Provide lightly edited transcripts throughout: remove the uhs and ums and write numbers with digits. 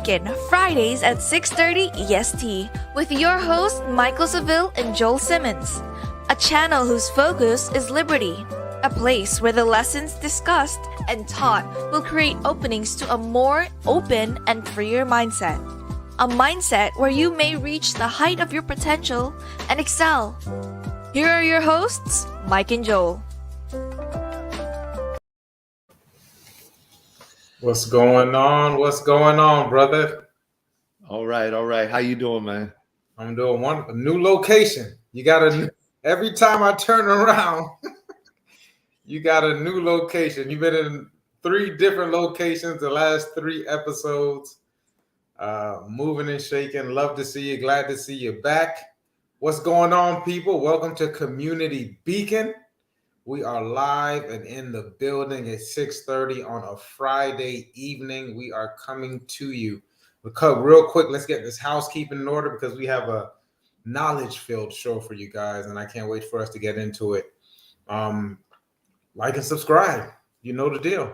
Beacon, Fridays at 6:30 EST, with your hosts Michael Seville and Joel Simmons. A channel whose focus is liberty. A place where the lessons discussed and taught will create openings to a more open and freer mindset. A mindset where you may reach the height of your potential and excel. Here are your hosts, Mike and Joel. What's going on? What's going on, brother? All right. How you doing, man? I'm doing a new location. You got every time I turn around, you got a new location. You've been in 3 different locations the last 3 episodes. Moving and shaking. Love to see you. Glad to see you back. What's going on, people? Welcome to Community Beacon. We are live and in the building at 6:30 on a Friday evening. We are coming to you. Real quick, let's get this housekeeping in order because we have a knowledge-filled show for you guys, and I can't wait for us to get into it. Like and subscribe. You know the deal.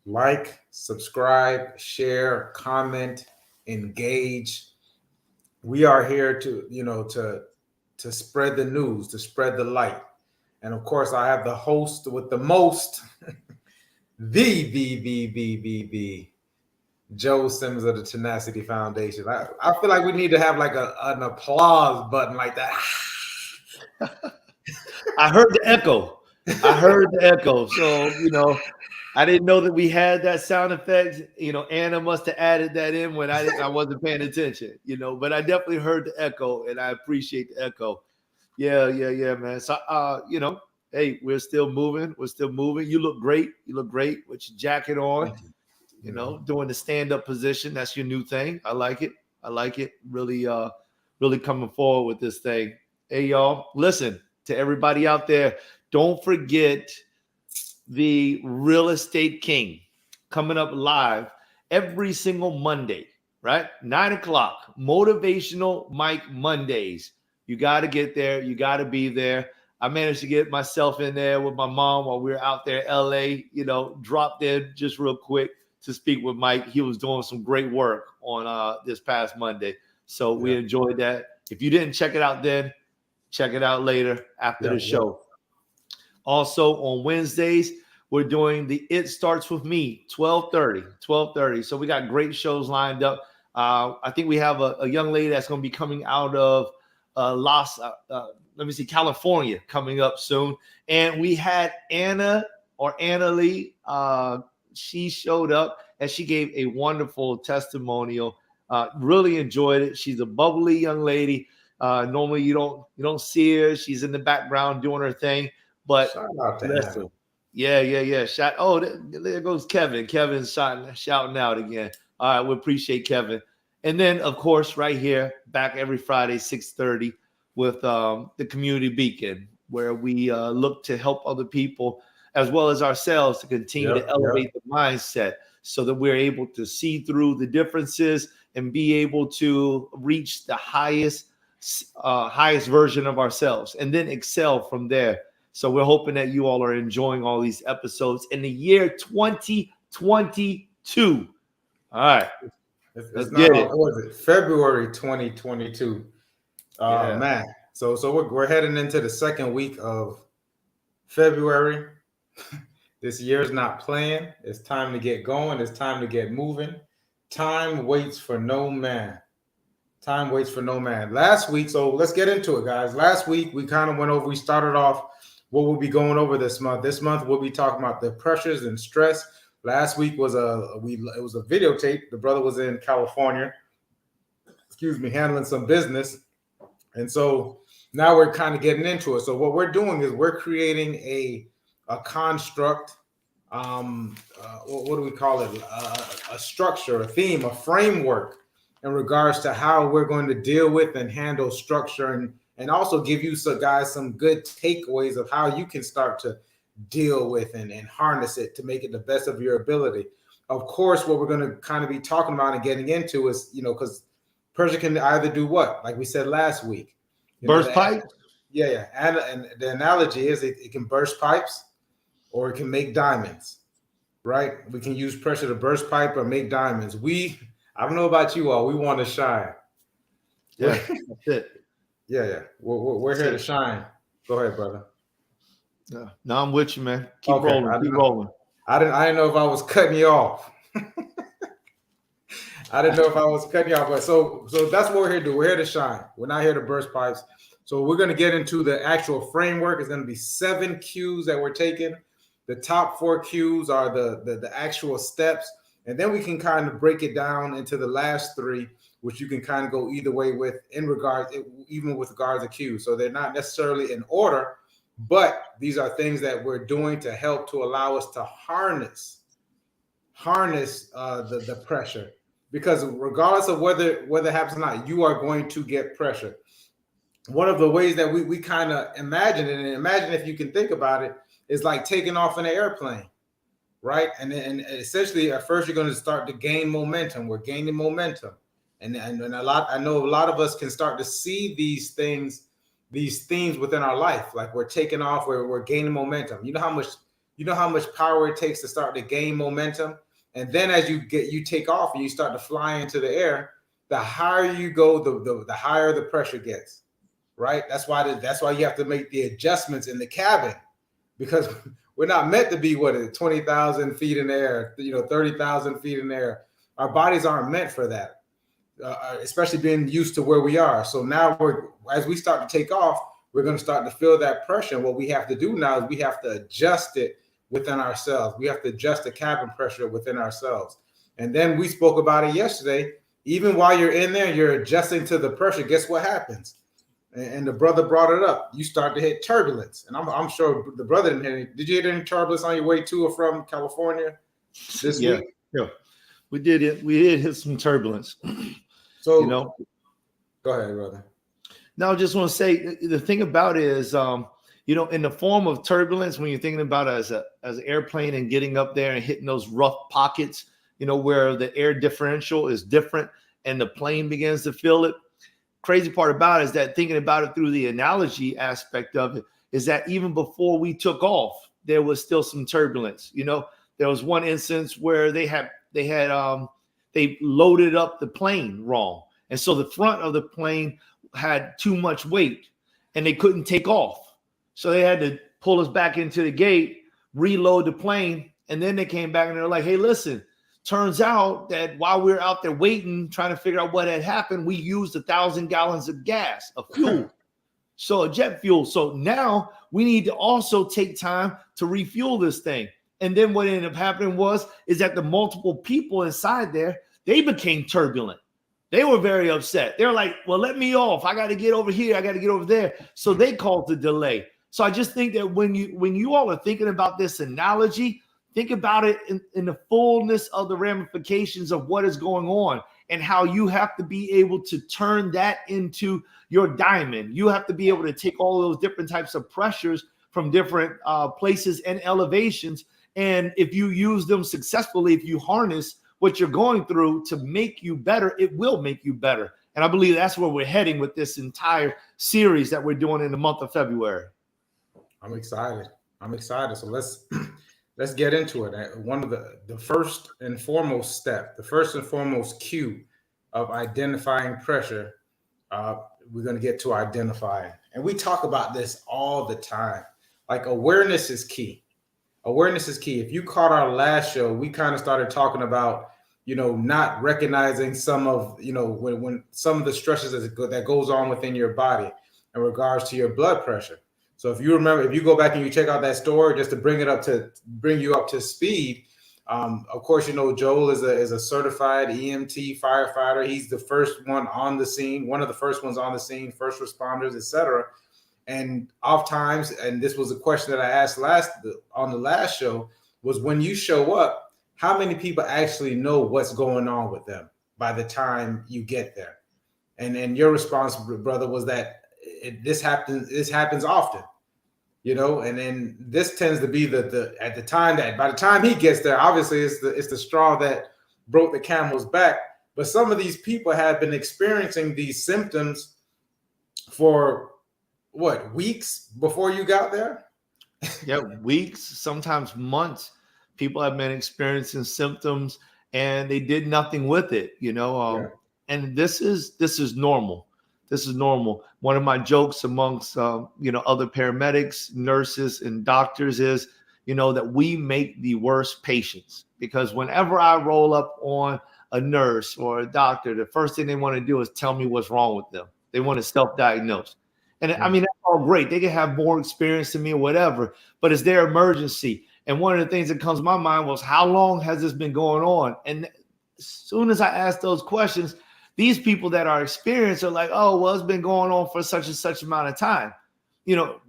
Like, subscribe, share, comment, engage. We are here to spread the news, to spread the light. And of course, I have the host with the most, the Joe Simmons of the Tenacity Foundation. I feel like we need to have like an applause button like that. I heard the echo. So, I didn't know that we had that sound effect. Anna must have added that in when I wasn't paying attention, but I definitely heard the echo and I appreciate the echo. Yeah, man. So, hey, we're still moving. You look great with your jacket on, doing the stand-up position. That's your new thing. I like it. Really coming forward with this thing. Hey, y'all, listen to everybody out there. Don't forget the Real Estate King coming up live every single Monday, right? 9:00, Motivational Mike Mondays. You got to get there. You got to be there. I managed to get myself in there with my mom while we were out there in LA, dropped in just real quick to speak with Mike. He was doing some great work on this past Monday. So we enjoyed that. If you didn't check it out then, check it out later after the show. Also on Wednesdays, we're doing the It Starts With Me, 12:30. So we got great shows lined up. I think we have a young lady that's going to be coming out of California coming up soon. And we had Anna Lee. She showed up and she gave a wonderful testimonial. Really enjoyed it. She's a bubbly young lady. Normally you don't see her. She's in the background doing her thing. But shout out to Anna. Yeah. There goes Kevin. Kevin's shouting out again. All right, we appreciate Kevin. And then, of course, right here, back every Friday, 6:30 with the Community Beacon, where we look to help other people as well as ourselves to continue to elevate the mindset so that we're able to see through the differences and be able to reach the highest version of ourselves and then excel from there. So we're hoping that you all are enjoying all these episodes in the year 2022. All right. It's not, what was it? February 2022. Man. So we're heading into the second week of February. This year's not playing. It's time to get going. It's time to get moving. Time waits for no man. Last week, so let's get into it, guys. Last week, we kind of we started off what we'll be going over this month. This month, we'll be talking about the pressures and stress. Last week was a videotape. The brother was in California, handling some business. And so now we're kind of getting into it. So what we're doing is we're creating a construct. What do we call it? A structure, a theme, a framework in regards to how we're going to deal with and handle structure and also give you guys some good takeaways of how you can start to deal with and harness it to make it the best of your ability. Of course, what we're going to kind of be talking about and getting into is, because pressure can either do what? Like we said last week. Burst pipes? Yeah. And the analogy is it can burst pipes or it can make diamonds, right? We can use pressure to burst pipe or make diamonds. I don't know about you all. We want to shine. Yeah, that's it. Yeah. We're here to shine. Go ahead, brother. Yeah. No, I'm with you, man. Keep Okay. rolling. Keep rolling. I didn't know if I was cutting you off. I didn't know if I was cutting you off, but so that's what we're here to do. We're here to shine. We're not here to burst pipes. So we're going to get into the actual framework. It's going to be 7 cues that we're taking. The top 4 cues are the actual steps, and then we can kind of break it down into the last 3, which you can kind of go either way with even with regards to cues. So they're not necessarily in order, but these are things that we're doing to help to allow us to harness the pressure. Because regardless of whether it happens or not, you are going to get pressure. One of the ways that we kind of imagine it, and imagine if you can think about it, is like taking off in an airplane, right? And essentially at first you're going to start to gain momentum. We're gaining momentum. And I know a lot of us can start to see these things, these themes within our life. Like we're taking off, we're gaining momentum. You know how much power it takes to start to gain momentum? And then as you take off and you start to fly into the air, the higher you go, the higher the pressure gets, right? That's why you have to make the adjustments in the cabin, because we're not meant to be 20,000 feet in the air, 30,000 feet in the air. Our bodies aren't meant for that, especially being used to where we are. So now as we start to take off, we're going to start to feel that pressure. And what we have to do now is we have to adjust it within ourselves. We have to adjust the cabin pressure within ourselves. And then we spoke about it yesterday. Even while you're in there, you're adjusting to the pressure. Guess what happens? And the brother brought it up. You start to hit turbulence. And I'm sure the brother didn't hit any. Did you hit any turbulence on your way to or from California this week? Yeah, we did it. We did hit some turbulence. So, go ahead, brother. No, I just want to say the thing about it is, in the form of turbulence, when you're thinking about it as an airplane and getting up there and hitting those rough pockets, where the air differential is different and the plane begins to feel it. Crazy part about it is that thinking about it through the analogy aspect of it is that even before we took off, there was still some turbulence. There was one instance where they loaded up the plane wrong. And so the front of the plane had too much weight and they couldn't take off. So they had to pull us back into the gate, reload the plane. And then they came back and they're like, hey, listen, turns out that while we were out there waiting, trying to figure out what had happened, we used 1,000 gallons of gas, of fuel. So a jet fuel. So now we need to also take time to refuel this thing. And then what ended up happening is that the multiple people inside there, they became turbulent. They were very upset. They're like, well, let me off. I got to get over here. I got to get over there. So they caused the delay. So I just think that when you all are thinking about this analogy, think about it in the fullness of the ramifications of what is going on and how you have to be able to turn that into your diamond. You have to be able to take all those different types of pressures from different places and elevations. And if you use them successfully, if you harness what you're going through to make you better, it will make you better. And I believe that's where we're heading with this entire series that we're doing in the month of February. I'm excited. So let's get into it. One of the first and foremost cue of identifying pressure, we're going to get to identifying. And we talk about this all the time. Like awareness is key. Awareness is key. If you caught our last show, we kind of started talking about, not recognizing some of, when some of the stresses that goes on within your body in regards to your blood pressure. So if you remember, if you go back and you check out that story, just to bring you up to speed, of course, Joel is a certified EMT firefighter. He's the first one on the scene, one of the first ones on the scene, first responders, etc. And oftentimes, and this was a question that I asked on the last show, was when you show up, how many people actually know what's going on with them by the time you get there? And your response, brother, was that this happens often, and then this tends to be by the time he gets there, obviously it's the straw that broke the camel's back. But some of these people have been experiencing these symptoms for weeks before you got there? Yeah, weeks, sometimes months. People have been experiencing symptoms and they did nothing with it, and this is normal. This is normal. One of my jokes amongst other paramedics, nurses, and doctors is, that we make the worst patients, because whenever I roll up on a nurse or a doctor, the first thing they want to do is tell me what's wrong with them. They want to self-diagnose. And I mean, that's all great. They can have more experience than me or whatever, but it's their emergency. And one of the things that comes to my mind was, how long has this been going on? And as soon as I ask those questions, these people that are experienced are like, oh, well, it's been going on for such and such amount of time.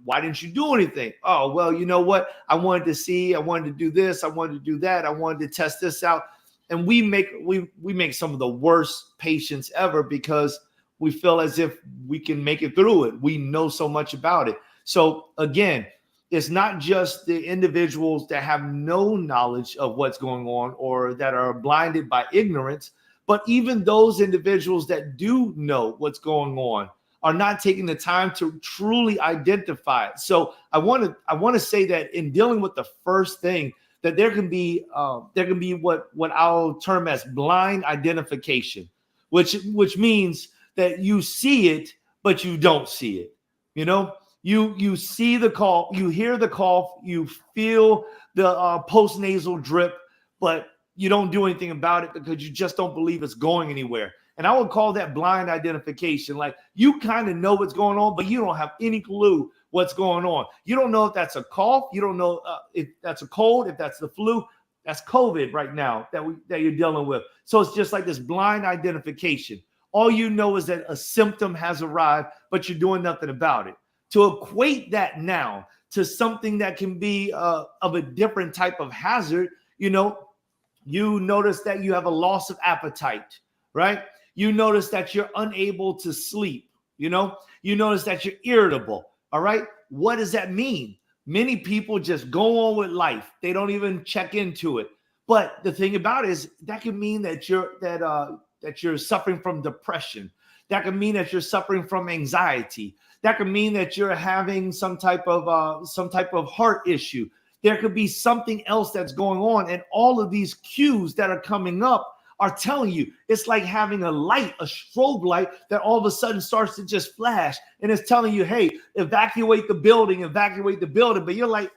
Why didn't you do anything? Oh, well, you know what? I wanted to do this. I wanted to do that. I wanted to test this out. And we make some of the worst patients ever, because we feel as if we can make it through it. We know so much about it. So again, it's not just the individuals that have no knowledge of what's going on or that are blinded by ignorance, but even those individuals that do know what's going on are not taking the time to truly identify it. So I want to say that in dealing with the first thing, that there can be what I'll term as blind identification, which means that you see it, but you don't see it. You see the cough, you hear the cough, you feel the postnasal drip, but you don't do anything about it because you just don't believe it's going anywhere. And I would call that blind identification. Like, you kind of know what's going on, but you don't have any clue what's going on. You don't know if that's a cough. You don't know if that's a cold, if that's the flu. That's COVID right now that you're dealing with. So it's just like this blind identification. All you know is that a symptom has arrived, but you're doing nothing about it. To equate that now to something that can be of a different type of hazard, you notice that you have a loss of appetite, right? You notice that you're unable to sleep, you notice that you're irritable, all right? What does that mean? Many people just go on with life. They don't even check into it. But the thing about it is that can mean that you're suffering from depression. That can mean that you're suffering from anxiety. That could mean that you're having some type of heart issue. There could be something else that's going on. And all of these cues that are coming up are telling you. It's like having a light, a strobe light that all of a sudden starts to just flash. And it's telling you, hey, evacuate the building. But you're like,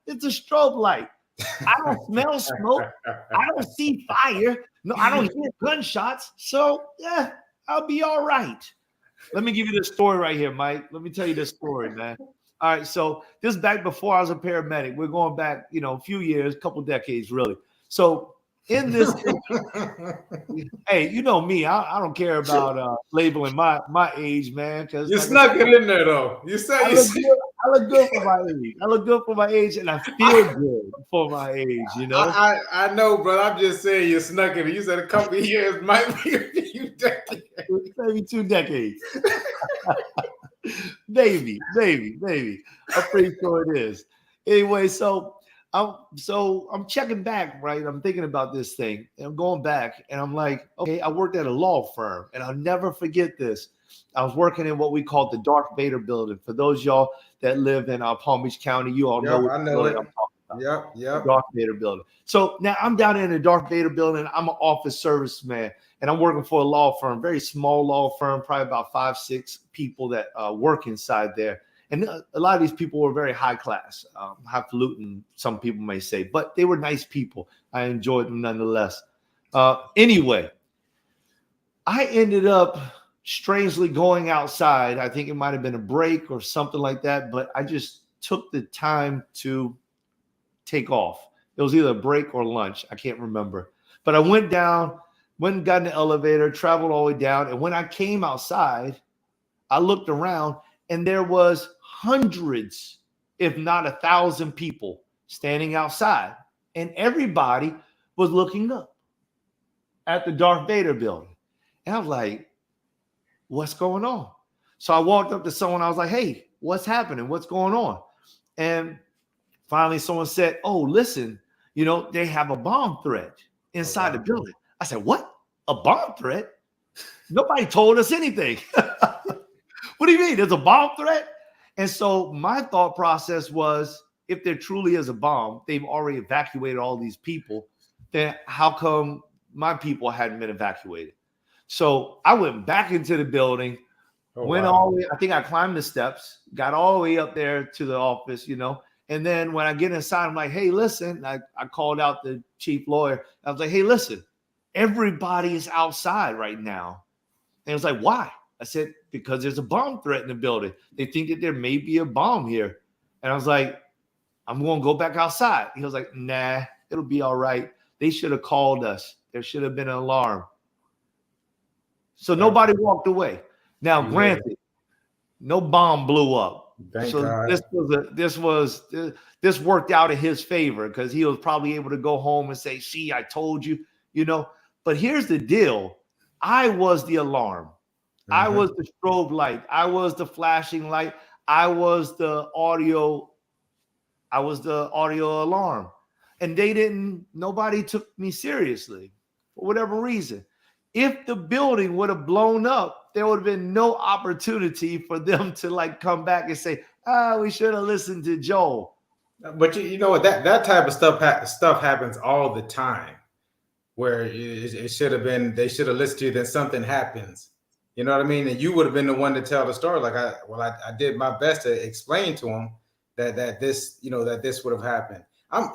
it's a strobe light. I don't smell smoke. I don't see fire. No, I don't hear gunshots. So, yeah, I'll be all right. Let me give you this story right here, Mike. Let me tell you this story, man. All right, so this is back before I was a paramedic. We're going back, a few years, a couple decades, really. So in this, hey, you know me, I don't care about labeling my age, man. Because you snuck it in there, though. You said I look good for my age. I look good for my age, and I feel good for my age. I know, bro. I'm just saying you snuck it. You said a couple of years, might be a few decades. Maybe 2 decades. Maybe. I'm pretty sure it is. Anyway, so I'm checking back, right? I'm thinking about this thing, and I'm going back, and I'm like, okay, I worked at a law firm, and I'll never forget this. I was working in what we call the Darth Vader building. For those y'all that live in Palm Beach County, you all know what I know it. I'm talking about. Yep. Darth Vader building. So now I'm down in the Darth Vader building. I'm an office serviceman, and I'm working for a law firm, very small law firm, probably about 5-6 people that work inside there. And a lot of these people were very high class, highfalutin, some people may say, but they were nice people. I enjoyed them nonetheless. Anyway, I ended up strangely going outside. I think it might have been a break or something like that, but I just took the time to take off. It was either a break or lunch. I can't remember. But I went down, went and got in the elevator, traveled all the way down. And when I came outside, I looked around and there was hundreds, if not 1,000 people standing outside. And everybody was looking up at the Darth Vader building. And I was like, what's going on? So I walked up to someone. I was like, hey, what's happening? What's going on? And finally someone said, oh, listen, they have a bomb threat inside the building. I said, what? A bomb threat? Nobody told us anything. What do you mean? There's a bomb threat? And so my thought process was, if there truly is a bomb, they've already evacuated all these people, then how come my people hadn't been evacuated. So I went back into the building, went wow. all the way, I think I climbed the steps, got all the way up there to the office, and then when I get inside, I'm like, hey, listen, I called out the chief lawyer. I was like, hey, listen, everybody is outside right now. And it was like, why? I said, because there's a bomb threat in the building. They think that there may be a bomb here. And I was like, I'm going to go back outside. He was like, nah, it'll be all right. They should have called us. There should have been an alarm. So nobody walked away. Now, granted, no bomb blew up. Thank so God. This worked out in his favor because he was probably able to go home and say, see, I told you, But here's the deal. I was the alarm. I was the strobe light. I was the flashing light. I was the audio alarm. And nobody took me seriously for whatever reason. If the building would have blown up, there would have been no opportunity for them to come back and say, we should have listened to Joel. But you know what, that type of stuff happens all the time, where it should have been, they should have listened to you, then something happens. You know what I mean? And you would have been the one to tell the story. Like I did my best to explain to him that this would have happened.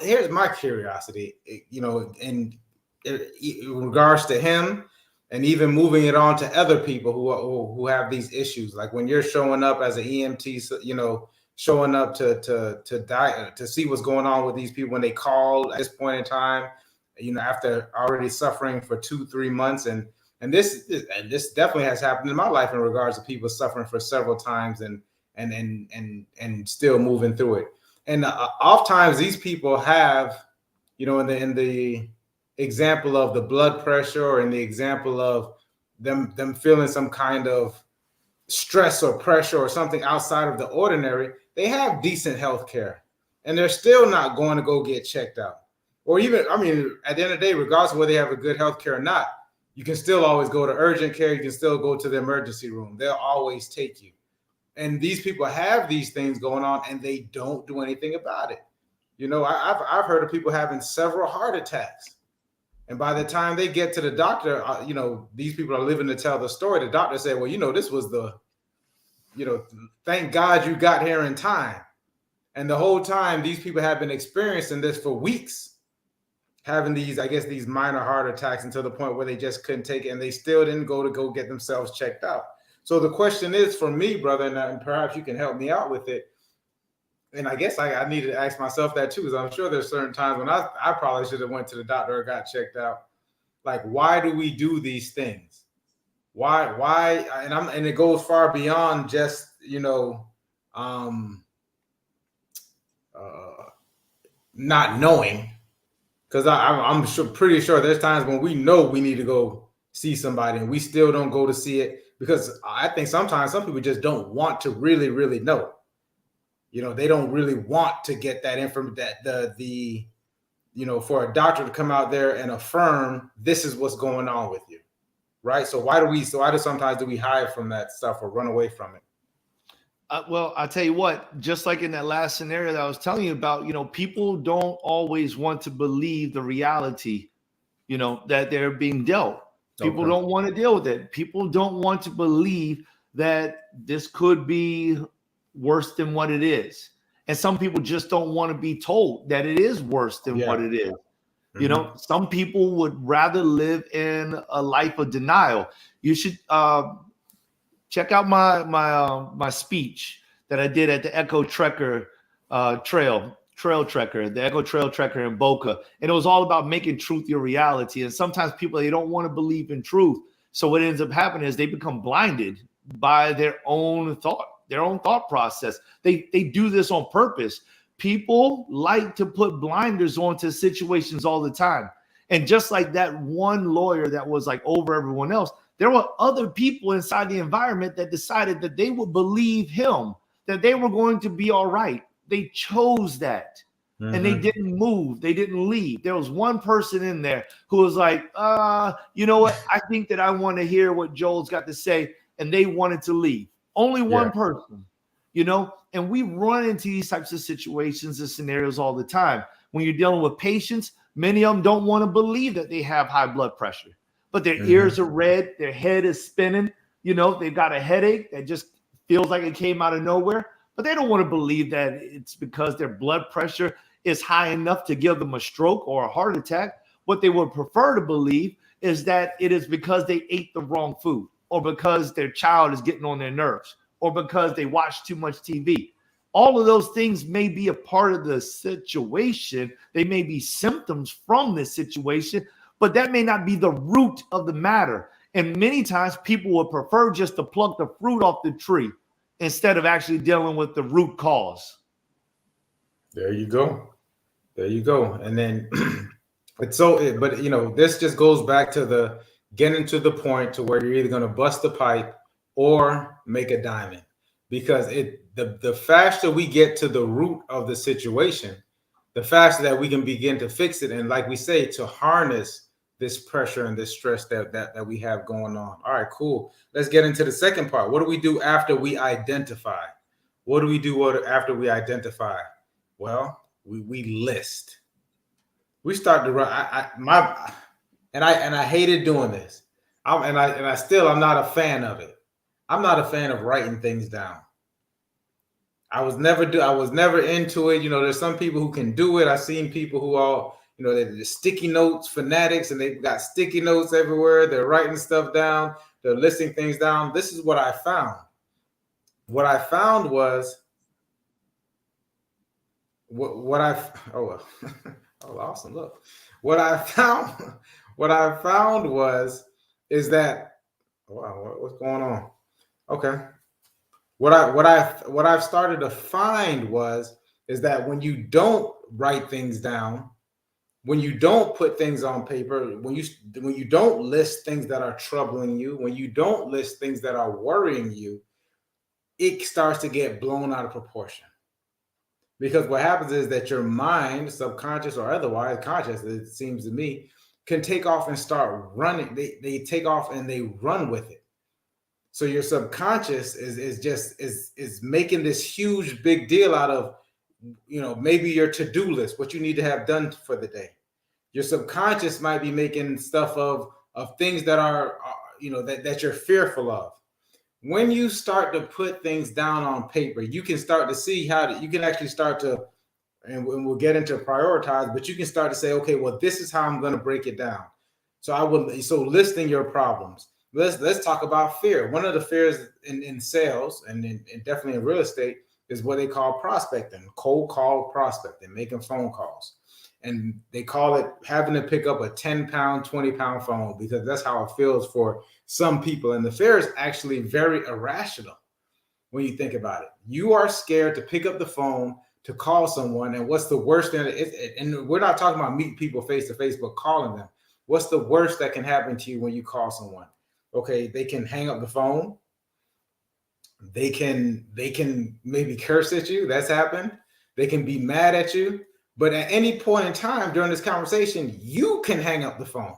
Here's my curiosity, in regards to him, and even moving it on to other people who have these issues. Like when you're showing up as an EMT, showing up to see what's going on with these people when they call at this point in time, after already suffering for 2-3 months, and this definitely has happened in my life in regards to people suffering for several times and still moving through it. And oftentimes these people have, in the example of the blood pressure, or in the example of them feeling some kind of stress or pressure or something outside of the ordinary, they have decent health care and they're still not going to go get checked out. Or even, at the end of the day, regardless of whether they have a good health care or not, you can still always go to urgent care. You can still go to the emergency room. They'll always take you. And these people have these things going on and they don't do anything about it. I've heard of people having several heart attacks. And by the time they get to the doctor, these people are living to tell the story. The doctor said, well, this was thank God you got here in time. And the whole time, these people have been experiencing this for weeks, having these minor heart attacks until the point where they just couldn't take it. And they still didn't go get themselves checked out. So the question is for me, brother, and perhaps you can help me out with it. And I guess I need to ask myself that too, because I'm sure there's certain times when I probably should have went to the doctor or got checked out. Like, why do we do these things? Why? And it goes far beyond just, not knowing, because I'm pretty sure there's times when we know we need to go see somebody and we still don't go to see it, because I think sometimes some people just don't want to really, really know. They don't really want to get that information, for a doctor to come out there and affirm this is what's going on with you, right? So why do sometimes we hide from that stuff or run away from it? Well, I'll tell you what, just like in that last scenario that I was telling you about, people don't always want to believe the reality, that they're being dealt. People don't want to deal with it. People don't want to believe that this could be worse than what it is. And some people just don't want to be told that it is worse than what it is. Mm-hmm. Some people would rather live in a life of denial. You should check out my speech that I did at the Echo Trekker Trail Trekker, the Echo Trail Trekker in Boca. And it was all about making truth your reality. And sometimes people, they don't want to believe in truth. So what ends up happening is they become blinded by their own thought process. They do this on purpose. People like to put blinders onto situations all the time. And just like that one lawyer that was like over everyone else, there were other people inside the environment that decided that they would believe him, that they were going to be all right. They chose that. Mm-hmm. And they didn't move. They didn't leave. There was one person in there who was like, you know what? I think that I want to hear what Joel's got to say. And they wanted to leave. Only one person, and we run into these types of situations and scenarios all the time. When you're dealing with patients, Many of them don't want to believe that they have high blood pressure, but their Mm-hmm. ears are red, their head is spinning, they've got a headache that just feels like it came out of nowhere, but they don't want to believe that it's because their blood pressure is high enough to give them a stroke or a heart attack. What they would prefer to believe is that it is because they ate the wrong food, or because their child is getting on their nerves, or because they watch too much TV. All of those things may be a part of the situation. They may be symptoms from this situation, but that may not be the root of the matter. And many times people would prefer just to pluck the fruit off the tree instead of actually dealing with the root cause. There you go. There you go. And then this just goes back to getting to the point to where you're either going to bust the pipe or make a diamond, because the faster we get to the root of the situation, the faster that we can begin to fix it. And like we say, to harness this pressure and this stress that we have going on. All right, cool. Let's get into the second part. What do we do after we identify? What do we do after we identify? Well, we list. We start to run. I hated doing this. I'm not a fan of it. I'm not a fan of writing things down. I was never into it. There's some people who can do it. I've seen people who are, they're sticky notes fanatics, and they've got sticky notes everywhere. They're writing stuff down. They're listing things down. This is what I found. What I found was oh, awesome. Look, what I found is that, wow, what's going on? Okay. What I've started to find is that when you don't write things down, when you don't put things on paper, when you don't list things that are troubling you, when you don't list things that are worrying you, it starts to get blown out of proportion. Because what happens is that your mind, subconscious or otherwise conscious, it seems to me, can take off and start running. They take off and they run with it. So your subconscious is making this huge big deal out of, maybe your to-do list, what you need to have done for the day. Your subconscious might be making stuff of things that are, that you're fearful of. When you start to put things down on paper, you can start to see you can actually start to, and we'll get into prioritize, but you can start to say, okay, well, this is how I'm going to break it down. So listing your problems. Let's talk about fear. One of the fears in sales and definitely in real estate is what they call prospecting, cold call prospecting, making phone calls. And they call it having to pick up a 10-pound, 20-pound phone, because that's how it feels for some people. And the fear is actually very irrational when you think about it. You are scared to pick up the phone to call someone. And what's the worst thing? And we're not talking about meeting people face to face, but calling them. What's the worst that can happen to you when you call someone? Okay, they can hang up the phone. They can maybe curse at you. That's happened. They can be mad at you. But at any point in time during this conversation, you can hang up the phone.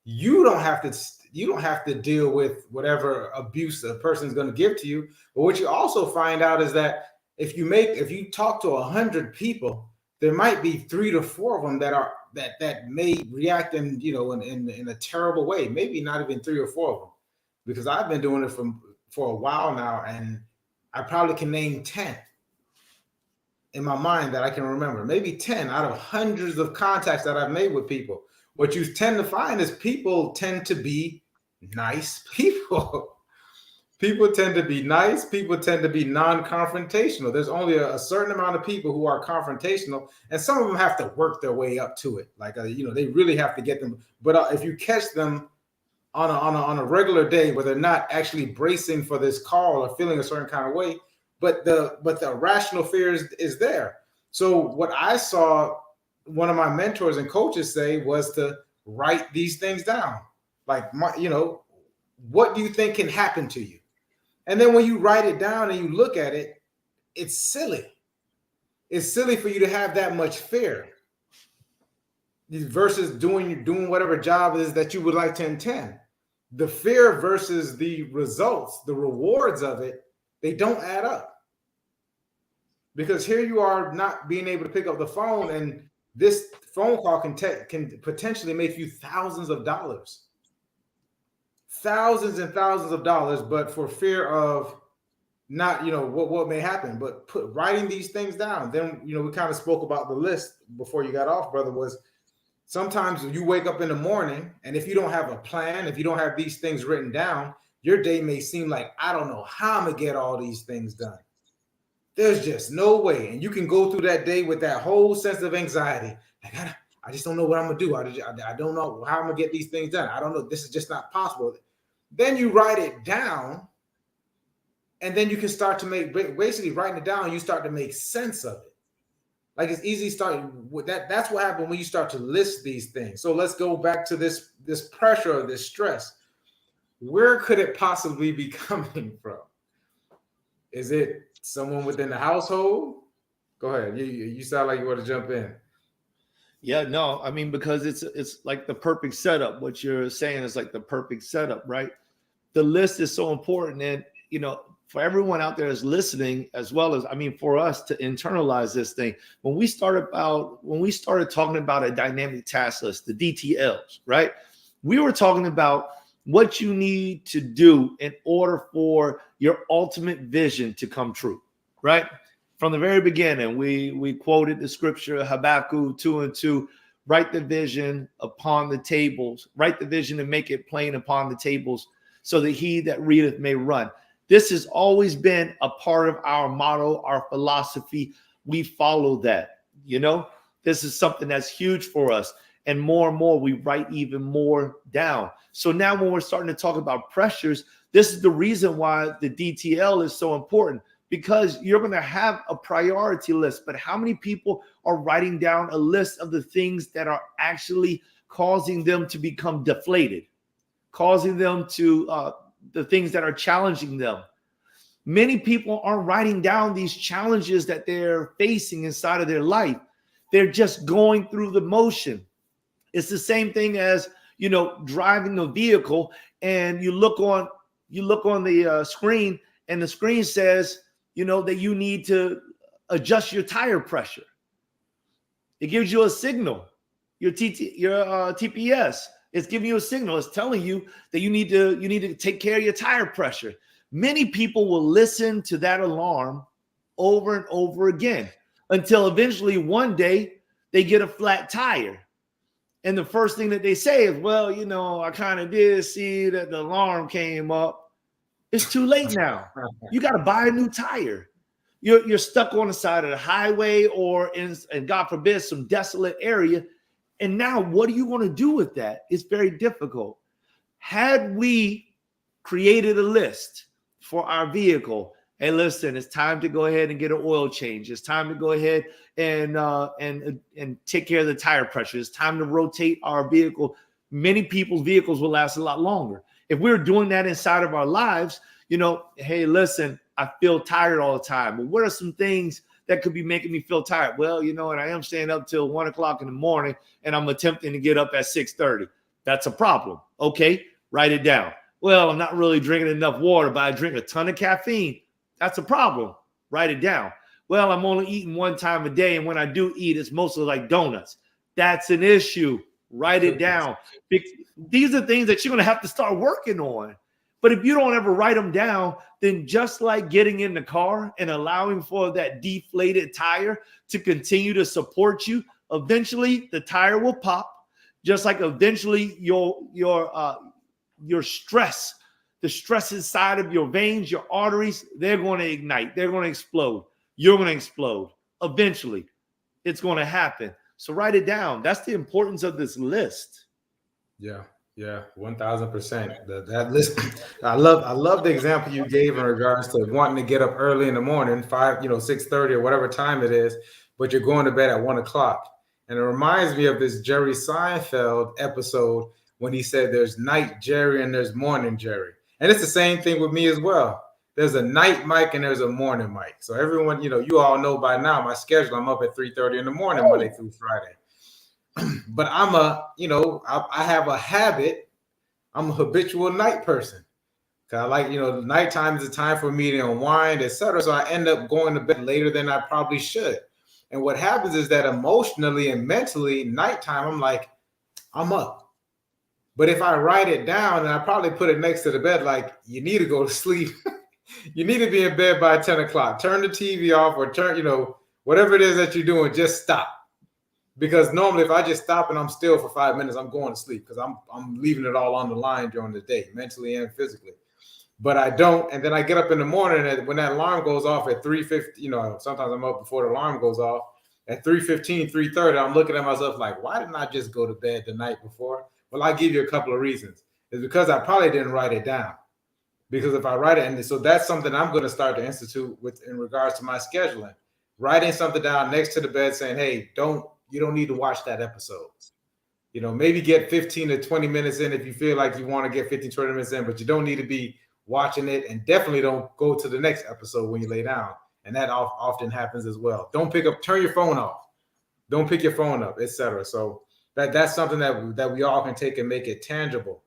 You don't have to deal with whatever abuse a person is going to give to you. But what you also find out is that if you talk to 100 people, there might be 3 to 4 of them that may react in a terrible way. Maybe not even 3 or 4 of them, because I've been doing it for a while now, and I probably can name 10 in my mind that I can remember. Maybe 10 out of hundreds of contacts that I've made with people. What you tend to find is people tend to be nice people. People tend to be nice. People tend to be non-confrontational. There's only a certain amount of people who are confrontational, and some of them have to work their way up to it. Like, they really have to get them. But if you catch them on a regular day where they're not actually bracing for this call or feeling a certain kind of way, but the irrational fear is there. So what I saw one of my mentors and coaches say was to write these things down. Like, what do you think can happen to you? And then when you write it down and you look at it, it's silly. It's silly for you to have that much fear versus doing whatever job it is that you would like to intend. The fear versus the results, the rewards of it, they don't add up. Because here you are not being able to pick up the phone, and This phone call can potentially make you thousands and thousands of dollars, but for fear of not, what may happen, but writing these things down. Then, we kind of spoke about the list before you got off, brother, was sometimes you wake up in the morning, and if you don't have a plan, if you don't have these things written down, your day may seem like, I don't know how I'm gonna get all these things done. There's just no way. And you can go through that day with that whole sense of anxiety. Like, I just don't know what I'm gonna do. I don't know how I'm gonna get these things done. I don't know. This is just not possible. Then you write it down, and then you can start to basically writing it down, you start to make sense of it. Like, it's easy starting with that. That's what happened when you start to list these things. So let's go back to this pressure or this stress. Where could it possibly be coming from? Is it someone within the household? Go ahead. You sound like you want to jump in. Yeah, no, I mean, because it's like the perfect setup. What you're saying is like the perfect setup, right? The list is so important. And, for everyone out there that's listening, as well as, for us to internalize this thing, when we started talking about a dynamic task list, the DTLs, right? We were talking about what you need to do in order for your ultimate vision to come true, right? From the very beginning, we quoted the scripture, Habakkuk 2:2, write the vision upon the tables, write the vision and make it plain upon the tables, so that he that readeth may run. This has always been a part of our motto, our philosophy. We follow that, This is something that's huge for us. And more, we write even more down. So now when we're starting to talk about pressures, this is the reason why the DTL is so important, because you're going to have a priority list. But how many people are writing down a list of the things that are actually causing them to become deflated, causing them to the things that are challenging them? Many people aren't writing down these challenges that they're facing inside of their life. They're just going through the motion. It's the same thing as, driving a vehicle, and you look on the screen, and the screen says, that you need to adjust your tire pressure. It gives you a signal. Your TPS is giving you a signal. It's telling you that you need to take care of your tire pressure. Many people will listen to that alarm over and over again until eventually one day they get a flat tire. And the first thing that they say is, well, I kind of did see that the alarm came up. It's too late now. You got to buy a new tire. You're stuck on the side of the highway or in, and God forbid, some desolate area. And now what are you going to do with that? It's very difficult. Had we created a list for our vehicle, hey, listen, it's time to go ahead and get an oil change. It's time to go ahead and take care of the tire pressure. It's time to rotate our vehicle. Many people's vehicles will last a lot longer. If we're doing that inside of our lives, hey, listen, I feel tired all the time. Well, what are some things that could be making me feel tired? Well, and I am staying up till 1 o'clock in the morning, and I'm attempting to get up at 6:30. That's a problem. Okay, write it down. Well, I'm not really drinking enough water, but I drink a ton of caffeine. That's a problem. Write it down. Well, I'm only eating one time a day, and when I do eat, it's mostly like donuts. That's an issue. Write it down. These are things that you're going to have to start working on. But if you don't ever write them down, then just like getting in the car and allowing for that deflated tire to continue to support you, eventually the tire will pop. Just like eventually your stress, the stress inside of your veins, your arteries, they're going to ignite. They're going to explode. You're going to explode. Eventually, it's going to happen. So write it down. That's the importance of this list. Yeah, 1,000%. That list. I love the example you gave in regards to wanting to get up early in the morning, 6:30 or whatever time it is, but you're going to bed at 1 o'clock. And it reminds me of this Jerry Seinfeld episode when he said there's night Jerry and there's morning Jerry. And it's the same thing with me as well. There's a night Mike and there's a morning Mike. So everyone, you all know by now my schedule. I'm up at 3:30 in the morning, Monday through Friday. But I have a habit. I'm a habitual night person. Cause I like, nighttime is a time for me to unwind, etc. So I end up going to bed later than I probably should. And what happens is that emotionally and mentally, nighttime, I'm like, I'm up. But if I write it down, and I probably put it next to the bed, like, you need to go to sleep. You need to be in bed by 10 o'clock. Turn the TV off or turn, whatever it is that you're doing, just stop. Because normally if I just stop and I'm still for 5 minutes, I'm going to sleep because I'm leaving it all on the line during the day, mentally and physically. But I don't. And then I get up in the morning, and when that alarm goes off at 3:50, sometimes I'm up before the alarm goes off. At 3:15, 3:30, I'm looking at myself like, why didn't I just go to bed the night before? Well, I'll give you a couple of reasons. It's because I probably didn't write it down. Because if I write it, and so that's something I'm going to start to institute with in regards to my scheduling. Writing something down next to the bed saying, hey, you don't need to watch that episode. Maybe get 15 to 20 minutes in if you feel like you want to get 15, 20 minutes in, but you don't need to be watching it, and definitely don't go to the next episode when you lay down. And that often happens as well. Don't turn your phone off. Don't pick your phone up, etc. So that's something that we all can take and make it tangible.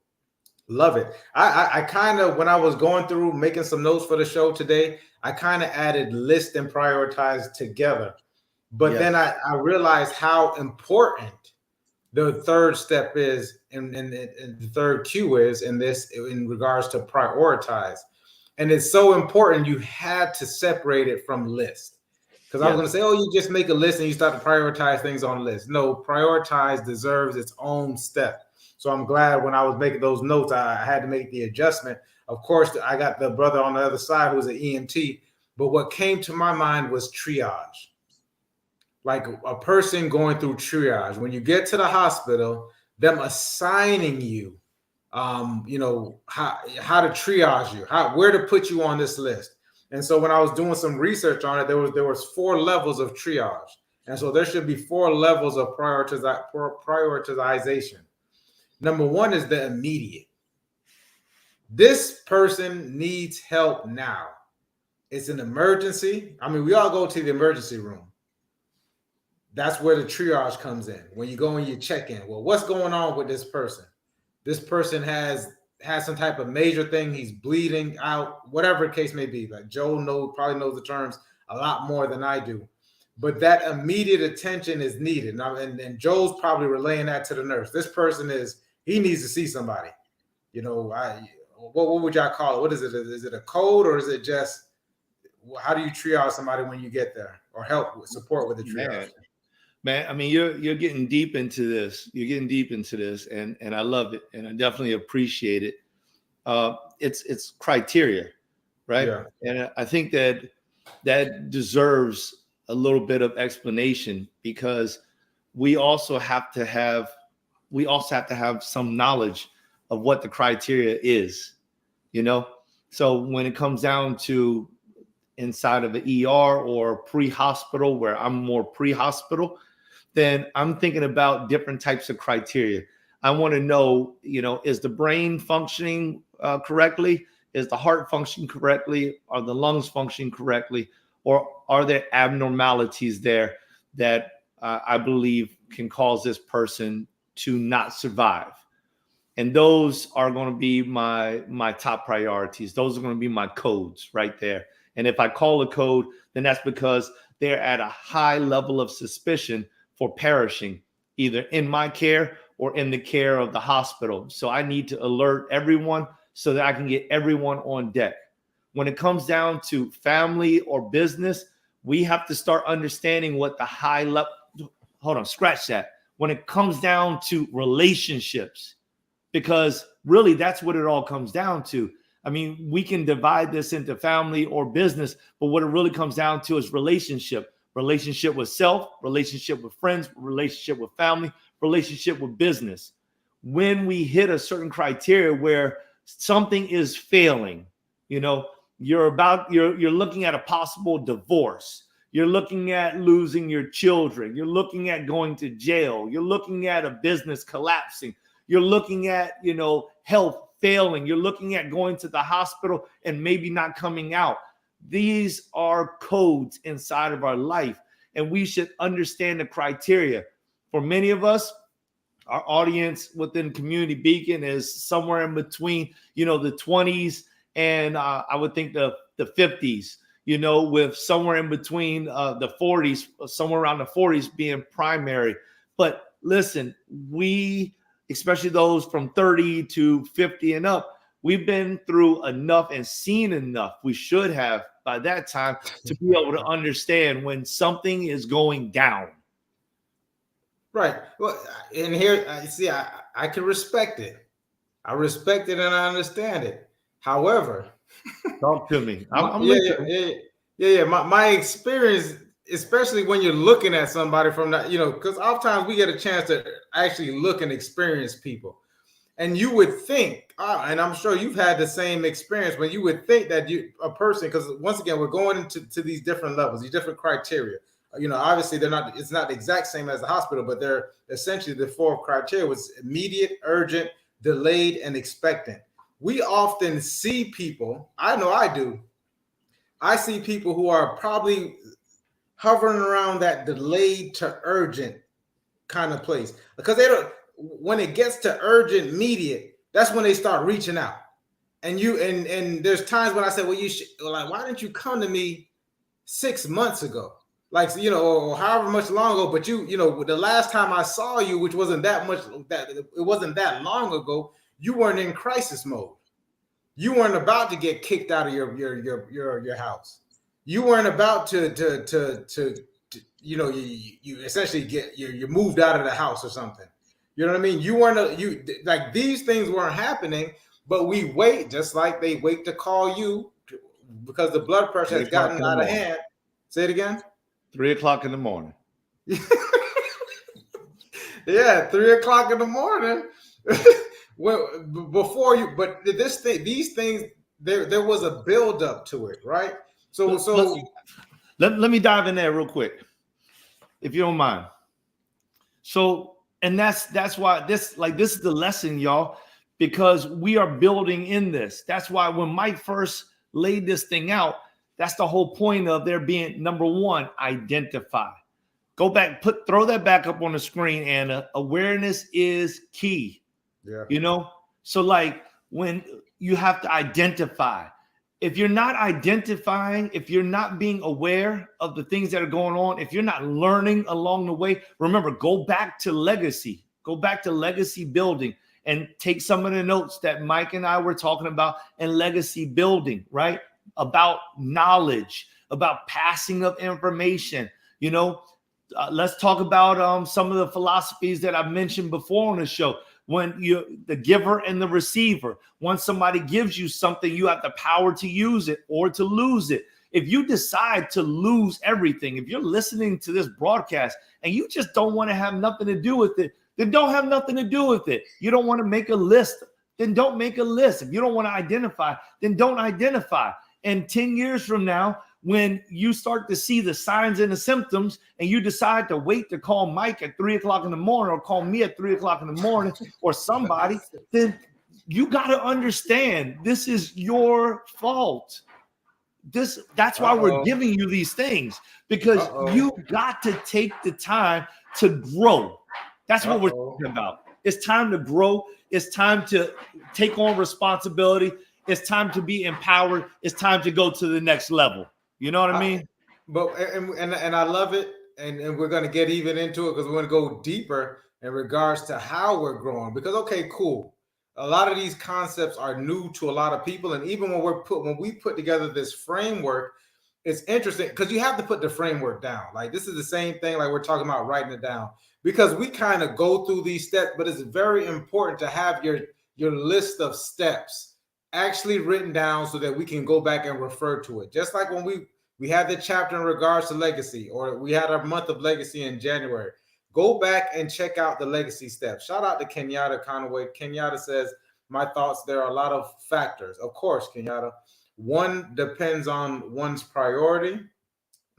Love it. I kind of, when I was going through making some notes for the show today, I kind of added list and prioritize together. But then I realized how important the third step is, and the third cue is in this, in regards to prioritize. And it's so important, you had to separate it from list. Because I was going to say, oh, you just make a list and you start to prioritize things on a list. No, prioritize deserves its own step. So I'm glad when I was making those notes, I had to make the adjustment. Of course, I got the brother on the other side who's an EMT, but what came to my mind was triage. Like a person going through triage. When you get to the hospital, them assigning you, how to triage you, where to put you on this list. And so when I was doing some research on it, there was 4 levels of triage. And so there should be 4 levels of prioritization. Number 1 is the immediate. This person needs help now. It's an emergency. I mean, we all go to the emergency room. That's where the triage comes in. When you go and you check in, well, what's going on with this person? This person has some type of major thing. He's bleeding out, whatever the case may be. Like Joe probably knows the terms a lot more than I do. But that immediate attention is needed. Now, and Joe's probably relaying that to the nurse. This person he needs to see somebody. What would y'all call it? What is it? Is it a code, or is it just, how do you triage somebody when you get there, or help with support with the triage? Man, I mean, you're getting deep into this. You're getting deep into this, and I love it, and I definitely appreciate it. It's criteria, right? Yeah. And I think that deserves a little bit of explanation, because we also have to have some knowledge of what the criteria is, So when it comes down to inside of an ER or pre-hospital, where I'm more pre-hospital, then I'm thinking about different types of criteria. I want to know, is the brain functioning correctly? Is the heart functioning correctly? Are the lungs functioning correctly? Or are there abnormalities there that I believe can cause this person to not survive? And those are going to be my top priorities. Those are going to be my codes right there. And if I call a code, then that's because they're at a high level of suspicion for perishing, either in my care or in the care of the hospital. So I need to alert everyone so that I can get everyone on deck. When it comes down to family or business, we have to start understanding what the high level, scratch that. When it comes down to relationships, because really that's what it all comes down to. I mean, we can divide this into family or business, but what it really comes down to is relationship with self, relationship with friends, relationship with family, relationship with business. When we hit a certain criteria where something is failing, you're looking at a possible divorce. You're looking at losing your children. You're looking at going to jail. You're looking at a business collapsing. You're looking at, health failing. You're looking at going to the hospital and maybe not coming out. These are codes inside of our life, and we should understand the criteria. For many of us, our audience within Community Beacon is somewhere in between, the 20s and I would think the 50s. you know, with somewhere in between the 40s, somewhere around the 40s being primary. But listen, we, especially those from 30 to 50 and up, we've been through enough and seen enough. We should have by that time to be able to understand when something is going down. Right. Well, and here, see, I can respect it. I respect it and I understand it. However, talk to me. My experience, especially when you're looking at somebody from that, you know, because oftentimes we get a chance to actually look and experience people. And you would think, and I'm sure you've had the same experience, when you would think that a person, because once again, we're going into these different levels, these different criteria. You know, obviously it's not the exact same as the hospital, but they're essentially the 4 criteria was immediate, urgent, delayed, and expectant. We often see people, I know I do, I see people who are probably hovering around that delayed to urgent kind of place, because they don't, when it gets to urgent, immediate, that's when they start reaching out. And there's times when I say, well, you should, like, why didn't you come to me 6 months ago? Like, you know, or however much long ago, but you know, the last time I saw you, which wasn't that much, that it wasn't that long ago, you weren't in crisis mode. You weren't about to get kicked out of your house. You weren't about to you know, you essentially you're moved out of the house or something. You know what I mean? You weren't like, these things weren't happening, but we wait, just like they wait to call you because the blood pressure has gotten out of hand. Say it again. 3 o'clock in the morning. Yeah, 3 o'clock in the morning. Well, before you, but these things, there was a build up to it, right? So let me dive in there real quick, if you don't mind. So, and that's why this is the lesson, y'all, because we are building in this. That's why when Mike first laid this thing out, that's the whole point of there being, number one, identify. Go back, throw that back up on the screen, Anna. Awareness is key. Yeah. You know, so like when you have to identify, if you're not identifying, if you're not being aware of the things that are going on, if you're not learning along the way, remember, go back to legacy building, and take some of the notes that Mike and I were talking about in legacy building, right? About knowledge, about passing of information, you know. Let's talk about some of the philosophies that I've mentioned before on the show. When the giver and the receiver, once somebody gives you something, you have the power to use it or to lose it. If you decide to lose everything, if you're listening to this broadcast and you just don't want to have nothing to do with it, then don't have nothing to do with it. You don't want to make a list, then don't make a list. If you don't want to identify, then don't identify. And 10 years from now, when you start to see the signs and the symptoms and you decide to wait to call Mike at 3 o'clock in the morning or call me at 3 o'clock in the morning or somebody, then you got to understand this is your fault. That's why we're giving you these things, because you got to take the time to grow. That's what we're talking about. It's time to grow. It's time to take on responsibility. It's time to be empowered. It's time to go to the next level. You know what I mean? And I love it. And we're going to get even into it because we're going to go deeper in regards to how we're growing. Because, okay, cool. A lot of these concepts are new to a lot of people. And even when we put together this framework, it's interesting because you have to put the framework down. Like, this is the same thing, like we're talking about writing it down, because we kind of go through these steps, but it's very important to have your list of steps actually written down so that we can go back and refer to it. Just like when we had the chapter in regards to legacy, or we had our month of legacy in January. Go back and check out the legacy steps. Shout out to Kenyatta Conway. Kenyatta says, my thoughts, there are a lot of factors. Of course, Kenyatta. One depends on one's priorities.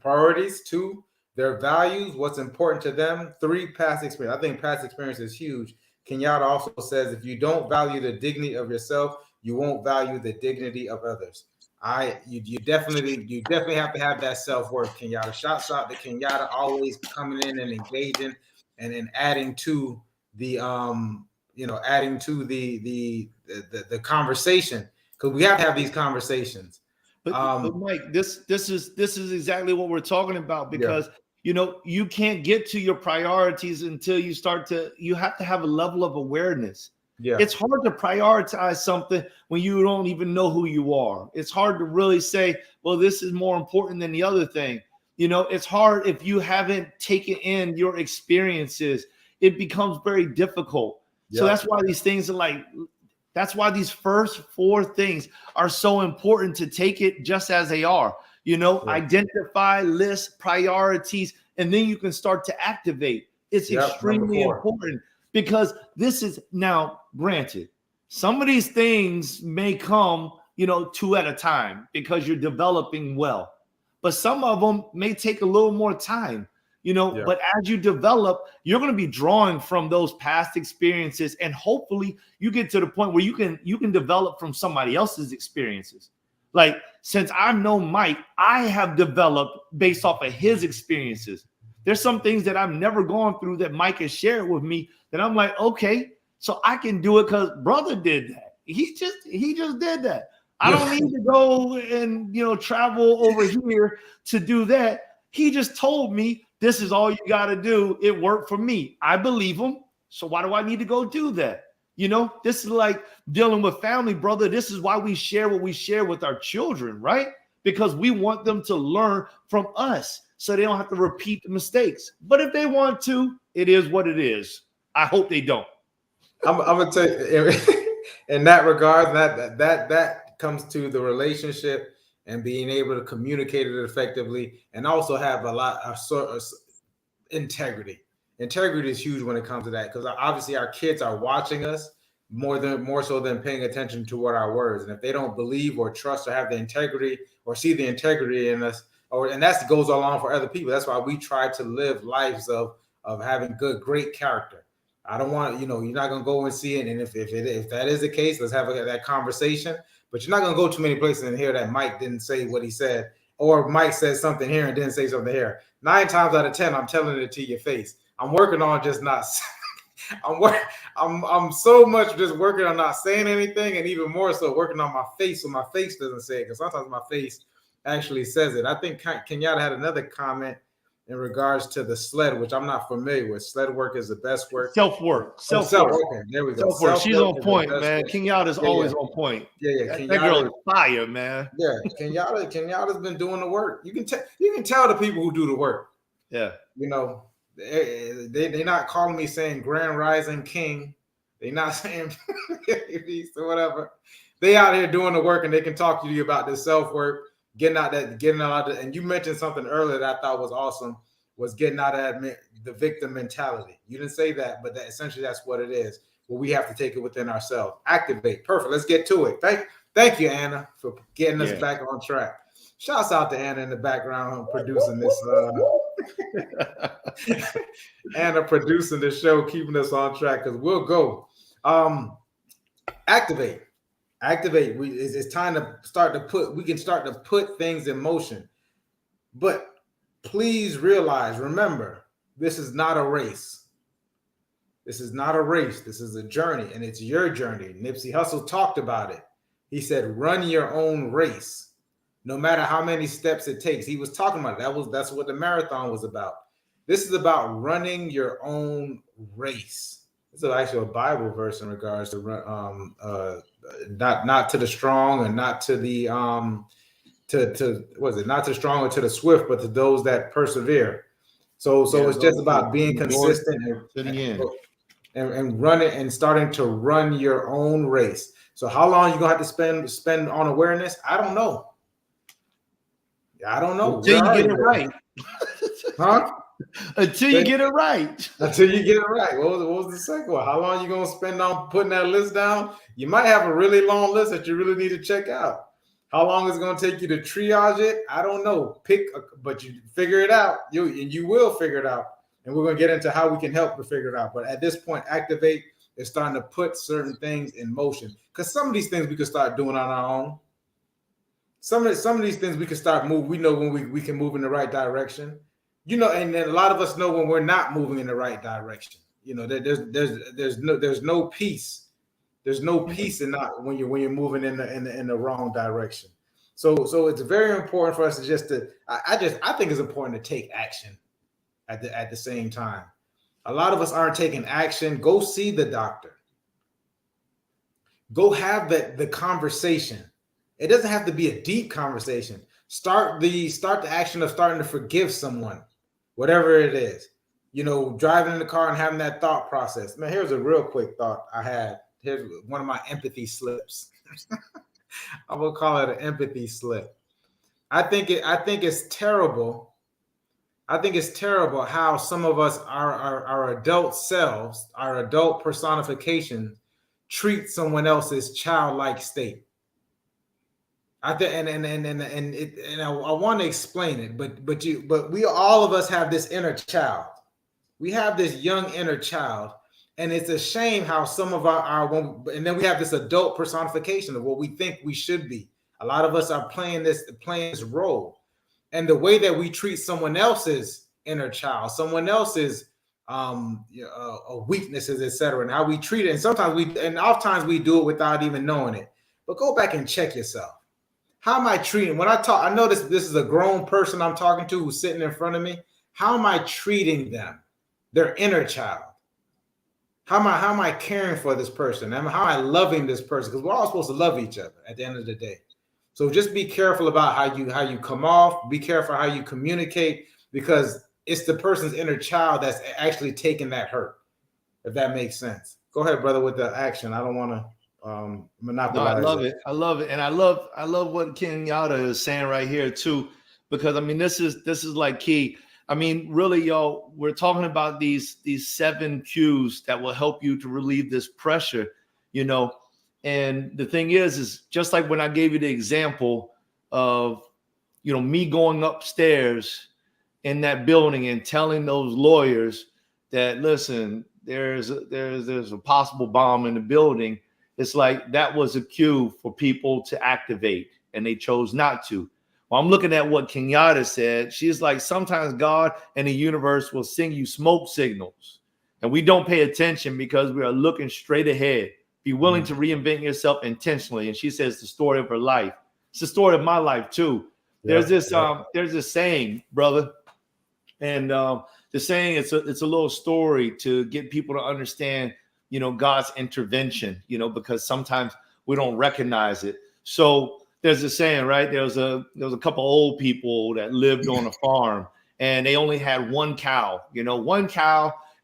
2, their values, what's important to them. 3, past experience. I think past experience is huge. Kenyatta also says, if you don't value the dignity of yourself, you won't value the dignity of others. You definitely have to have that self-worth, Kenyatta. Shouts out to Kenyatta, always coming in and engaging and adding to the the conversation, because we have to have these conversations. But Mike, this is exactly what we're talking about, because you can't get to your priorities until you have to have a level of awareness. It's hard to prioritize something when you don't even know who you are. It's hard to really say, well, this is more important than the other thing. It's hard if you haven't taken in your experiences. It becomes very difficult. So that's why these things are that's why these first 4 things are so important, to take it just as they are. Identify, list, priorities, and then you can start to activate. It's extremely important, because this is, now granted, some of these things may come, 2 at a time, because you're developing well, but some of them may take a little more time. But as you develop, you're going to be drawing from those past experiences, and hopefully you get to the point where you can develop from somebody else's experiences. Like, since I've known Mike, I have developed based off of his experiences. There's some things that I've never gone through that Mike has shared with me that I'm like, okay, so I can do it because brother did that. He just did that. I don't need to go and travel over here to do that. He just told me, this is all you got to do. It worked for me. I believe him. So why do I need to go do that? This is like dealing with family, brother. This is why we share what we share with our children, right? Because we want them to learn from us, so they don't have to repeat the mistakes. But if they want to, it is what it is. I hope they don't. I'm gonna tell you, in that regard, that comes to the relationship and being able to communicate it effectively, and also have a lot of sort of integrity. Integrity is huge when it comes to that, because obviously our kids are watching us more so than paying attention to what our words. And if they don't believe or trust or have the integrity or see the integrity in us, and that goes along for other people. That's why we try to live lives of having great character. I don't want, you're not going to go and see it. And if that is the case, let's have that conversation. But you're not going to go too many places and hear that Mike didn't say what he said, or Mike said something here and didn't say something here. 9 times out of 10, I'm telling it to your face. I'm working on just not. I'm so much just working on not saying anything, and even more so working on my face, so my face doesn't say it. Because sometimes my face actually says it. I think Kenyatta had another comment in regards to the sled, which I'm not familiar with. Sled work is the best work. Self-work. Okay, there we go. Self-work. She's on point, man. Kenyatta is always on point. Yeah. That girl is fire, man. Yeah, Kenyatta's been doing the work. You can tell the people who do the work. Yeah. They're not calling me saying Grand Rising King. They're not saying or whatever. They out here doing the work, and they can talk to you about this self-work. Getting out of, and you mentioned something earlier that I thought was awesome, was getting out of the victim mentality. You didn't say that, but essentially that's what it is. Well, we have to take it within ourselves. Activate. Perfect. Let's get to it. Thank you, Anna, for getting us back on track. Shouts out to Anna in the background producing this. Anna producing the show, keeping us on track, because we'll go. Activate. It's time to we can start to put things in motion. But please remember, this is not a race. This is not a race. This is a journey, and it's your journey. Nipsey Hussle talked about it. He said, run your own race, no matter how many steps it takes. He was talking about it. That's what the marathon was about. This is about running your own race. It's actually a Bible verse in regards to not to the strong, and not to the not to the strong or to the swift, but to those that persevere. So it's just about being consistent and running and starting to run your own race. So how long are you gonna have to spend on awareness? I don't know. Until you get it right. Huh? Until you get it right. Until you get it right. What was the second one? How long are you going to spend on putting that list down? You might have a really long list that you really need to check out. How long is it going to take you to triage it? I don't know. But you figure it out. You will figure it out. And we're going to get into how we can help to figure it out. But at this point, activate is starting to put certain things in motion. Because some of these things we can start doing on our own. Some of these things we can start moving. We know when we can move in the right direction. And then a lot of us know when we're not moving in the right direction. There's no peace. There's no peace in that when you're moving in the wrong direction. So it's very important for us to I think it's important to take action at the same time. A lot of us aren't taking action. Go see the doctor. Go have the conversation. It doesn't have to be a deep conversation. Start the action of starting to forgive someone, whatever it is. Driving in the car and having that thought process. Man, here's a real quick thought I had. Here's one of my empathy slips. I'm gonna call it an empathy slip. I think it's terrible. I think it's terrible how some of us, our adult selves, our adult personification, treat someone else's childlike state. I think, and I want to explain it, but we all of us have this inner child. We have this young inner child, and it's a shame how some of and then we have this adult personification of what we think we should be. A lot of us are playing this role, and the way that we treat someone else's inner child, someone else's weaknesses, etc., and how we treat it, and oftentimes we do it without even knowing it. But go back and check yourself. How am I treating? When I talk, I know this is a grown person I'm talking to who's sitting in front of me. How am I treating them? Their inner child. How am I caring for this person? How am I loving this person? Because we're all supposed to love each other at the end of the day. So just be careful about how you come off. Be careful how you communicate, because it's the person's inner child that's actually taking that hurt. If that makes sense. Go ahead, brother, with the action. I don't want to monopolize. No, I love it. I love it, and I love what Kenyatta is saying right here too, because I mean this is like key. I mean, really, y'all, we're talking about these 7 cues that will help you to relieve this pressure, And the thing is just like when I gave you the example of, me going upstairs in that building and telling those lawyers that, listen, there's a possible bomb in the building. It's like that was a cue for people to activate, and they chose not to. Well, I'm looking at what Kenyatta said. She's like, sometimes God and the universe will send you smoke signals, and we don't pay attention because we are looking straight ahead. Be willing to reinvent yourself intentionally. And she says the story of her life. It's the story of my life too. There's this saying, brother, and the saying, it's a little story to get people to understand, God's intervention, because sometimes we don't recognize it. So there's a saying, right? There was a couple old people that lived on a farm, and they only had one cow,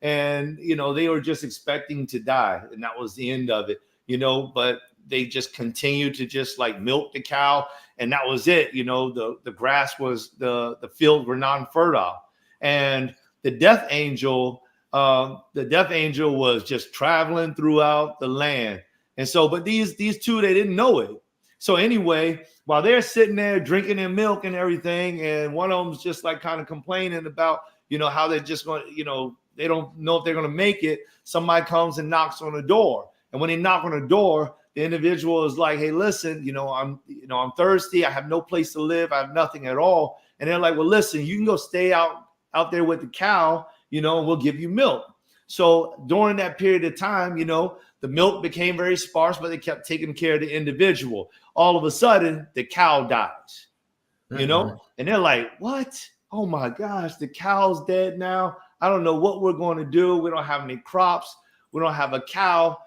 and they were just expecting to die, and that was the end of it, but they just continued to just like milk the cow, and that was it. The grass was, the fields were non-fertile, and the death angel was just traveling throughout the land. And so, but these two, they didn't know it. So anyway, while they're sitting there drinking their milk and everything, and one of them's just like kind of complaining about, how they're just going to, they don't know if they're going to make it. Somebody comes and knocks on the door. And when they knock on the door, the individual is like, hey, listen, I'm thirsty. I have no place to live. I have nothing at all. And they're like, well, listen, you can go stay out there with the cow, and we'll give you milk. So during that period of time, the milk became very sparse, but they kept taking care of the individual. All of a sudden, the cow dies, and they're like, what? Oh my gosh, the cow's dead now. I don't know what we're going to do. We don't have any crops. We don't have a cow,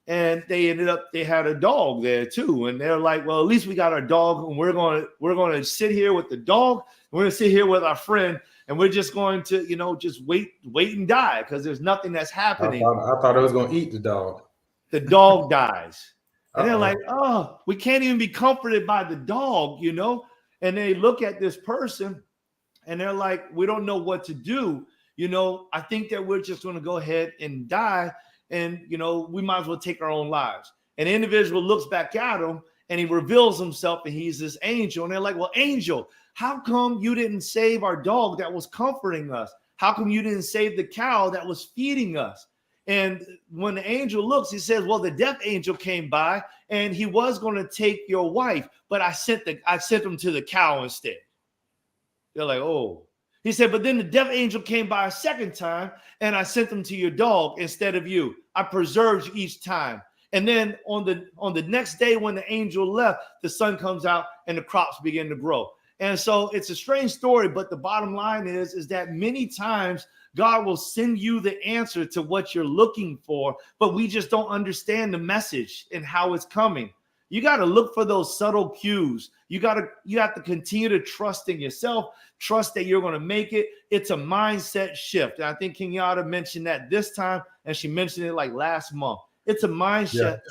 and they had a dog there too. And they're like, well, at least we got our dog, and we're going to sit here with the dog. We're going to sit here with our friend, and we're just going to, just wait and die, because there's nothing that's happening. I thought I was going to eat the dog. The dog dies. And they're like, oh, we can't even be comforted by the dog, And they look at this person, and they're like, we don't know what to do. I think that we're just going to go ahead and die, and, we might as well take our own lives. And the individual looks back at him, and he reveals himself, and he's this angel. And they're like, well, angel, how come you didn't save our dog that was comforting us? How come you didn't save the cow that was feeding us? And when the angel looks, he says, well, the death angel came by, and he was going to take your wife, but I sent him to the cow instead. They're like, oh. He said, but then the death angel came by a second time, and I sent him to your dog instead of you. I preserved you each time. And then on the next day when the angel left, the sun comes out and the crops begin to grow. And so it's a strange story, but the bottom line is that many times God will send you the answer to what you're looking for, but we just don't understand the message and how it's coming. You got to look for those subtle cues. You have to continue to trust in yourself, trust that you're going to make it. It's a mindset shift. And I think Kenyatta mentioned that this time, and she mentioned it like last month. It's a mindset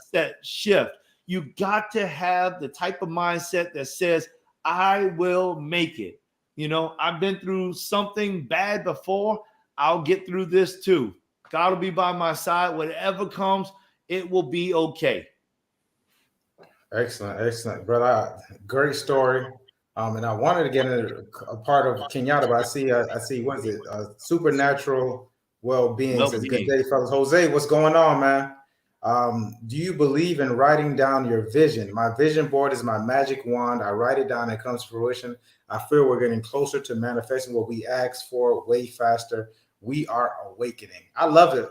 shift. You got to have the type of mindset that says, I will make it. You know, I've been through something bad before. I'll get through this too. God will be by my side. Whatever comes, it will be okay. Excellent, brother. Great story. And I wanted to get into a part of Kenyatta, but I see, what is it? Supernatural well-being. Says, good day, fellas. Jose, what's going on, man? Do you believe in writing down your vision? My vision board is my magic wand. I write it down and it comes to fruition. I feel we're getting closer to manifesting what we ask for way faster. We are awakening. I love it,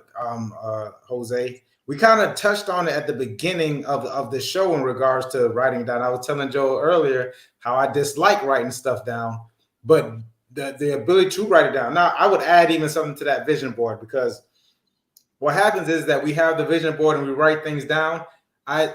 Jose. We kind of touched on it at the beginning of the show in regards to writing down. I was telling Joe earlier how I dislike writing stuff down, but the ability to write it down. Now, I would add even something to that vision board, because what happens is that we have the vision board and we write things down. And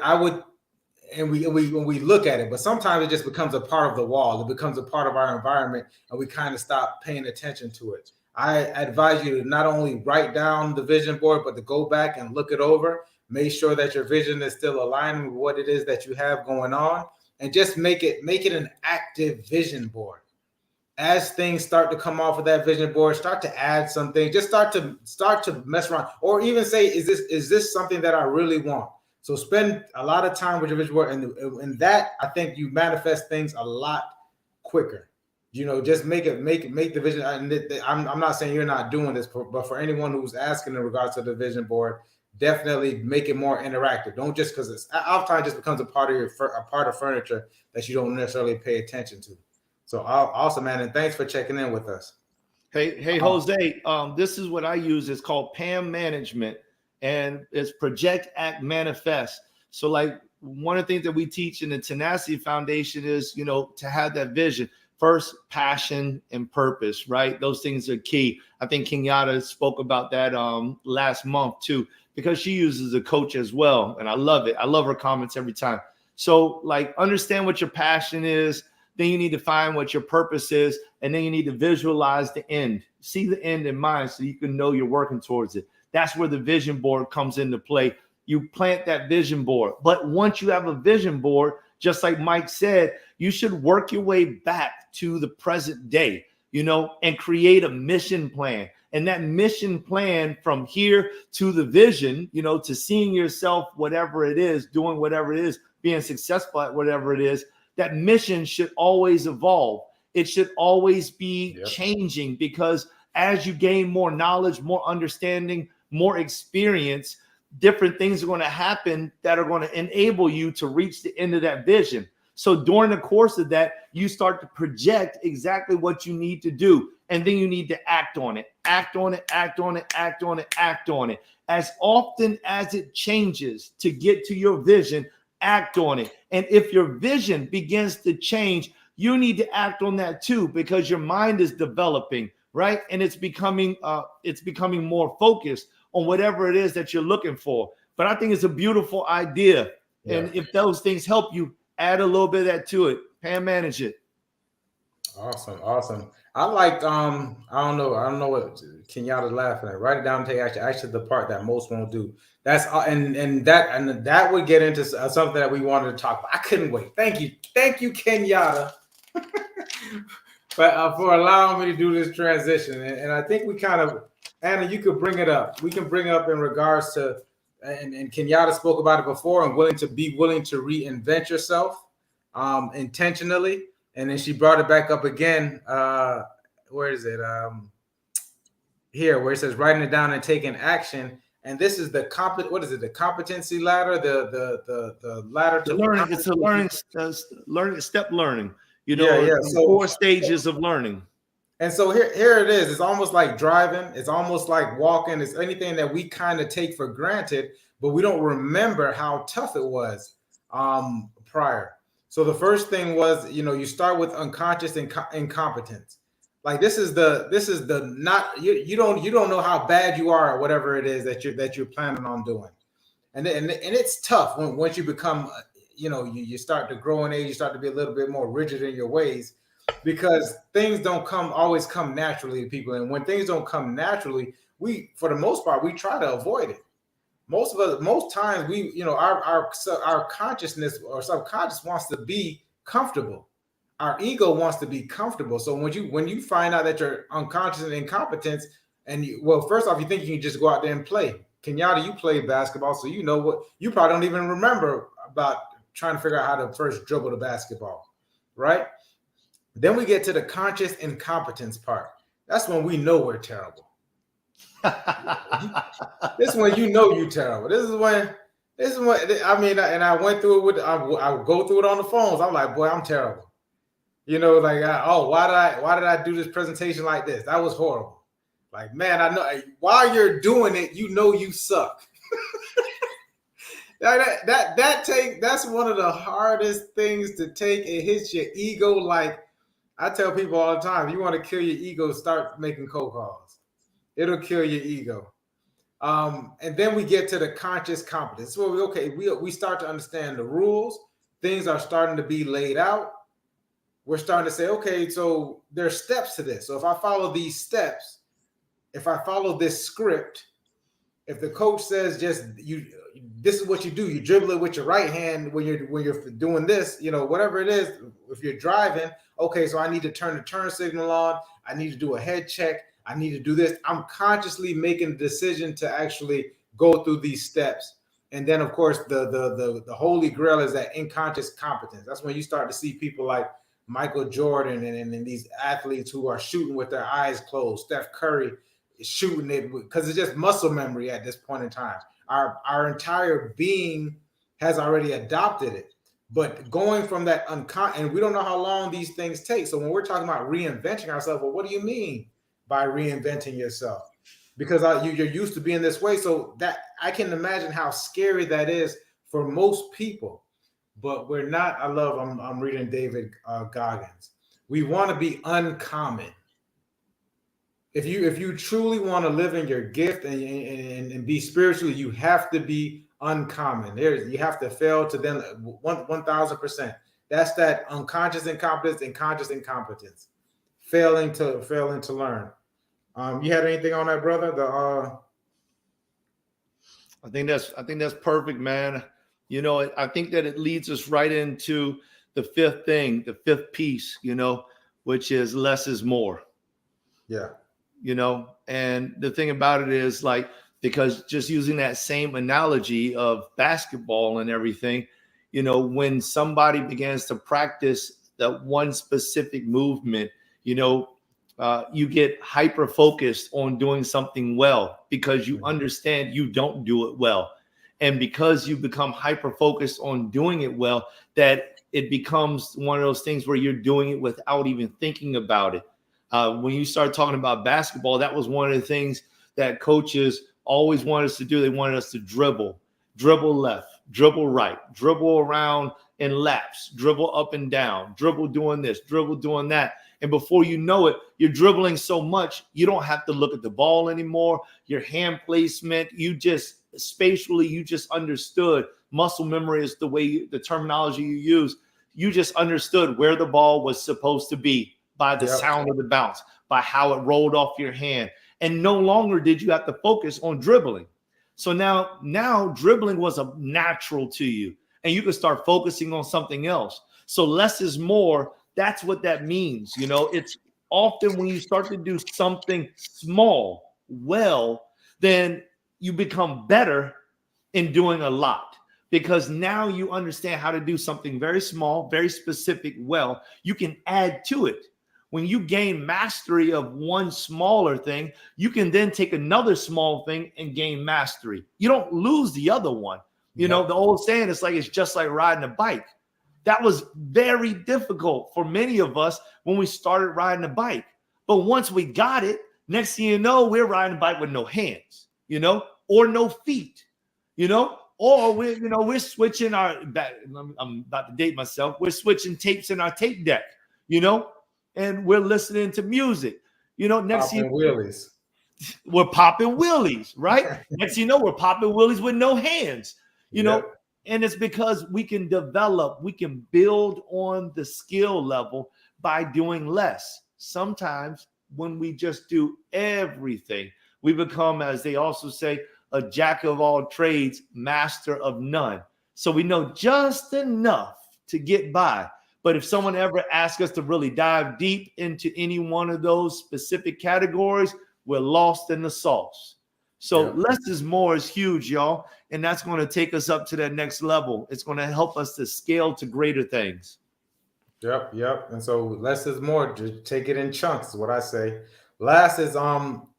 we look at it, but sometimes it just becomes a part of the wall. It becomes a part of our environment, and we kind of stop paying attention to it. I advise you to not only write down the vision board, but to go back and look it over. Make sure that your vision is still aligned with what it is that you have going on, and just make it an active vision board. As things start to come off of that vision board, start to add something. Just start to mess around, or even say, is this something that I really want? So spend a lot of time with your vision board, and that, I think, you manifest things a lot quicker. You know, just make the vision. I'm not saying you're not doing this, but for anyone who's asking in regards to the vision board, definitely make it more interactive. Don't just, because it's oftentimes just becomes a part of furniture that you don't necessarily pay attention to. So awesome, man, and thanks for checking in with us. Hey, Jose, this is what I use. It's called PAM management, and it's project, act, manifest. So like one of the things that we teach in the Tenacity Foundation is, you know, to have that vision. First, passion and purpose, right? Those things are key. I think Kenyatta spoke about that last month too, because she uses a coach as well. And I love it. I love her comments every time. So like, understand what your passion is. Then you need to find what your purpose is. And then you need to visualize the end. See the end in mind so you can know you're working towards it. That's where the vision board comes into play. You plant that vision board. But once you have a vision board, just like Mike said, you should work your way back to the present day, you know, and create a mission plan. And that mission plan from here to the vision, you know, to seeing yourself, whatever it is, doing whatever it is, being successful at whatever it is, that mission should always evolve. It should always be changing, because as you gain more knowledge, more understanding, more experience, different things are going to happen that are going to enable you to reach the end of that vision. So during the course of that, you start to project exactly what you need to do. And then you need to act on it, act on it, act on it, act on it, act on it. As often as it changes to get to your vision, act on it. And if your vision begins to change, you need to act on that too, because your mind is developing, right? And it's becoming more focused on whatever it is that you're looking for. But I think it's a beautiful idea. Yeah. And if those things help you, add a little bit of that to it. Pan manage it. Awesome. I liked, I don't know what Kenyatta's laughing at. Write it down and take action. Actually, the part that most won't do. That's and that would get into something that we wanted to talk about. I couldn't wait. Thank you, Kenyatta, for allowing me to do this transition. And I think we kind of, Anna, you could bring it up. We can bring it up in regards to, and Kenyatta spoke about it before, and willing to reinvent yourself intentionally. And then she brought it back up again. Where is it? Here, where it says writing it down and taking action. And this is the the competency ladder, the ladder to learning. It's a learning step learning. You know, so 4 stages of learning. And so here it is. It's almost like driving. It's almost like walking. It's anything that we kind of take for granted. but we don't remember how tough it was prior. So the first thing was, you start with unconscious incompetence. Like this is the not you don't know how bad you are at whatever it is that you're planning on doing, and it's tough once you become you start to grow in age, you start to be a little bit more rigid in your ways, because things don't always come naturally to people, and when things don't come naturally, we for the most part we try to avoid it. Most times we our consciousness or subconscious wants to be comfortable. Our ego wants to be comfortable. So when you find out that you're unconscious and incompetent, and first off, you think you can just go out there and play. Kenyatta, you played basketball, so you know what you probably don't even remember about trying to figure out how to first dribble the basketball, right? Then we get to the conscious incompetence part. That's when we know we're terrible. This is when you know you're terrible. This is when I mean, and I went through it I would go through it on the phones. I'm like, boy, I'm terrible. Like, why did I do this presentation like this? That was horrible. Like, man, I know while you're doing it, you suck. That's one of the hardest things to take. It hits your ego. Like I tell people all the time, if you want to kill your ego, start making cold calls. It'll kill your ego. And then we get to the conscious competence. So we start to understand the rules. Things are starting to be laid out. We're starting to say, okay, so there's steps to this. So if I follow these steps, if I follow this script, if the coach says this is what you do, you dribble it with your right hand when you're doing this, whatever it is. If you're driving, okay, so I need to turn the turn signal on. I need to do a head check. I need to do this. I'm consciously making the decision to actually go through these steps. And then, of course, the holy grail is that unconscious competence. That's when you start to see people like Michael Jordan and these athletes who are shooting with their eyes closed. Steph Curry is shooting it because it's just muscle memory at this point in time. Our entire being has already adopted it. But going from that and we don't know how long these things take. So when we're talking about reinventing ourselves, well, what do you mean by reinventing yourself? Because you're used to being this way. So that I can imagine how scary that is for most people. But we're not. I'm reading David Goggins. We want to be uncommon. If you truly want to live in your gift and be spiritual, you have to be uncommon. You have to fail to them 1,000%. That's that unconscious incompetence and conscious incompetence. Failing to learn. You had anything on that, brother? I think that's perfect, man. I think that it leads us right into the fifth piece, which is less is more. Yeah. And the thing about it is because just using that same analogy of basketball and everything, when somebody begins to practice that one specific movement, you get hyper focused on doing something well because you understand you don't do it well. And because you become hyper focused on doing it well, that it becomes one of those things where you're doing it without even thinking about it. When you start talking about basketball, that was one of the things that coaches always wanted us to do. They wanted us to dribble left, dribble right, dribble around in laps, dribble up and down, dribble doing this, dribble doing that. And before you know it, you're dribbling so much, you don't have to look at the ball anymore. Your hand placement, spatially, you just understood. Muscle memory is the terminology you use. You just understood where the ball was supposed to be by the sound of the bounce, by how it rolled off your hand. And no longer did you have to focus on dribbling. So now dribbling was a natural to you, and you could start focusing on something else. So less is more. That's what that means. It's often when you start to do something small well, then you become better in doing a lot, because now you understand how to do something very small, very specific well. You can add to it. When you gain mastery of one smaller thing, you can then take another small thing and gain mastery. You don't lose the other one. The old saying is it's just like riding a bike. That was very difficult for many of us when we started riding a bike. But once we got it, next thing you know, we're riding a bike with no hands, or no feet. or we're switching our back. I'm about to date myself. We're switching tapes in our tape deck, and we're listening to music. Next Popping wheelies. we're popping wheelies, right? Next you know, we're popping wheelies with no hands, Yep. and it's because we can build on the skill level by doing less. Sometimes when we just do everything, we become, as they also say, a jack of all trades, master of none. So we know just enough to get by. But if someone ever asks us to really dive deep into any one of those specific categories, we're lost in the sauce. So less is more is huge, y'all. And that's going to take us up to that next level. It's going to help us to scale to greater things. Yep. And so less is more. Just take it in chunks, is what I say. Last is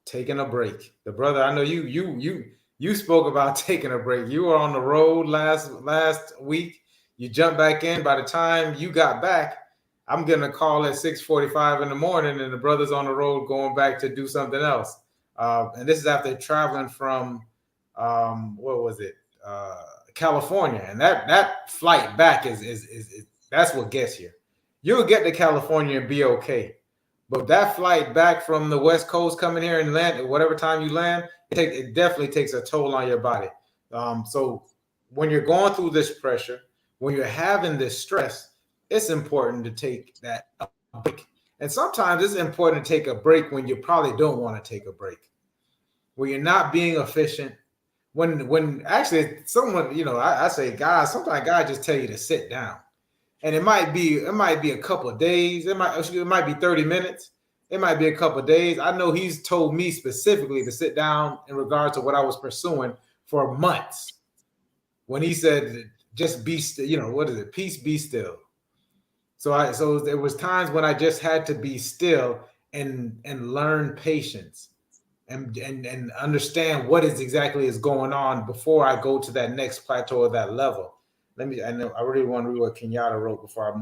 taking a break. The brother, I know you spoke about taking a break. You were on the road last week. You jumped back in. By the time you got back, I'm getting a call at 6:45 in the morning, and the brother's on the road going back to do something else. And this is after traveling from what was it? California. And that flight back is that's what gets you. You'll get to California and be okay. But that flight back from the West Coast coming here and land, whatever time you land, it definitely takes a toll on your body. So when you're going through this pressure, when you're having this stress, it's important to take that break. And sometimes it's important to take a break when you probably don't want to take a break, where you're not being efficient. When actually someone, I say, guys, sometimes God just tell you to sit down. And it might be a couple of days. It might be 30 minutes. It might be a couple of days. I know he's told me specifically to sit down in regards to what I was pursuing for months. When he said, just be still, what is it? Peace, be still. So there was times when I just had to be still and learn patience and understand what exactly is going on before I go to that next plateau or that level. I really want to read what Kenyatta wrote before we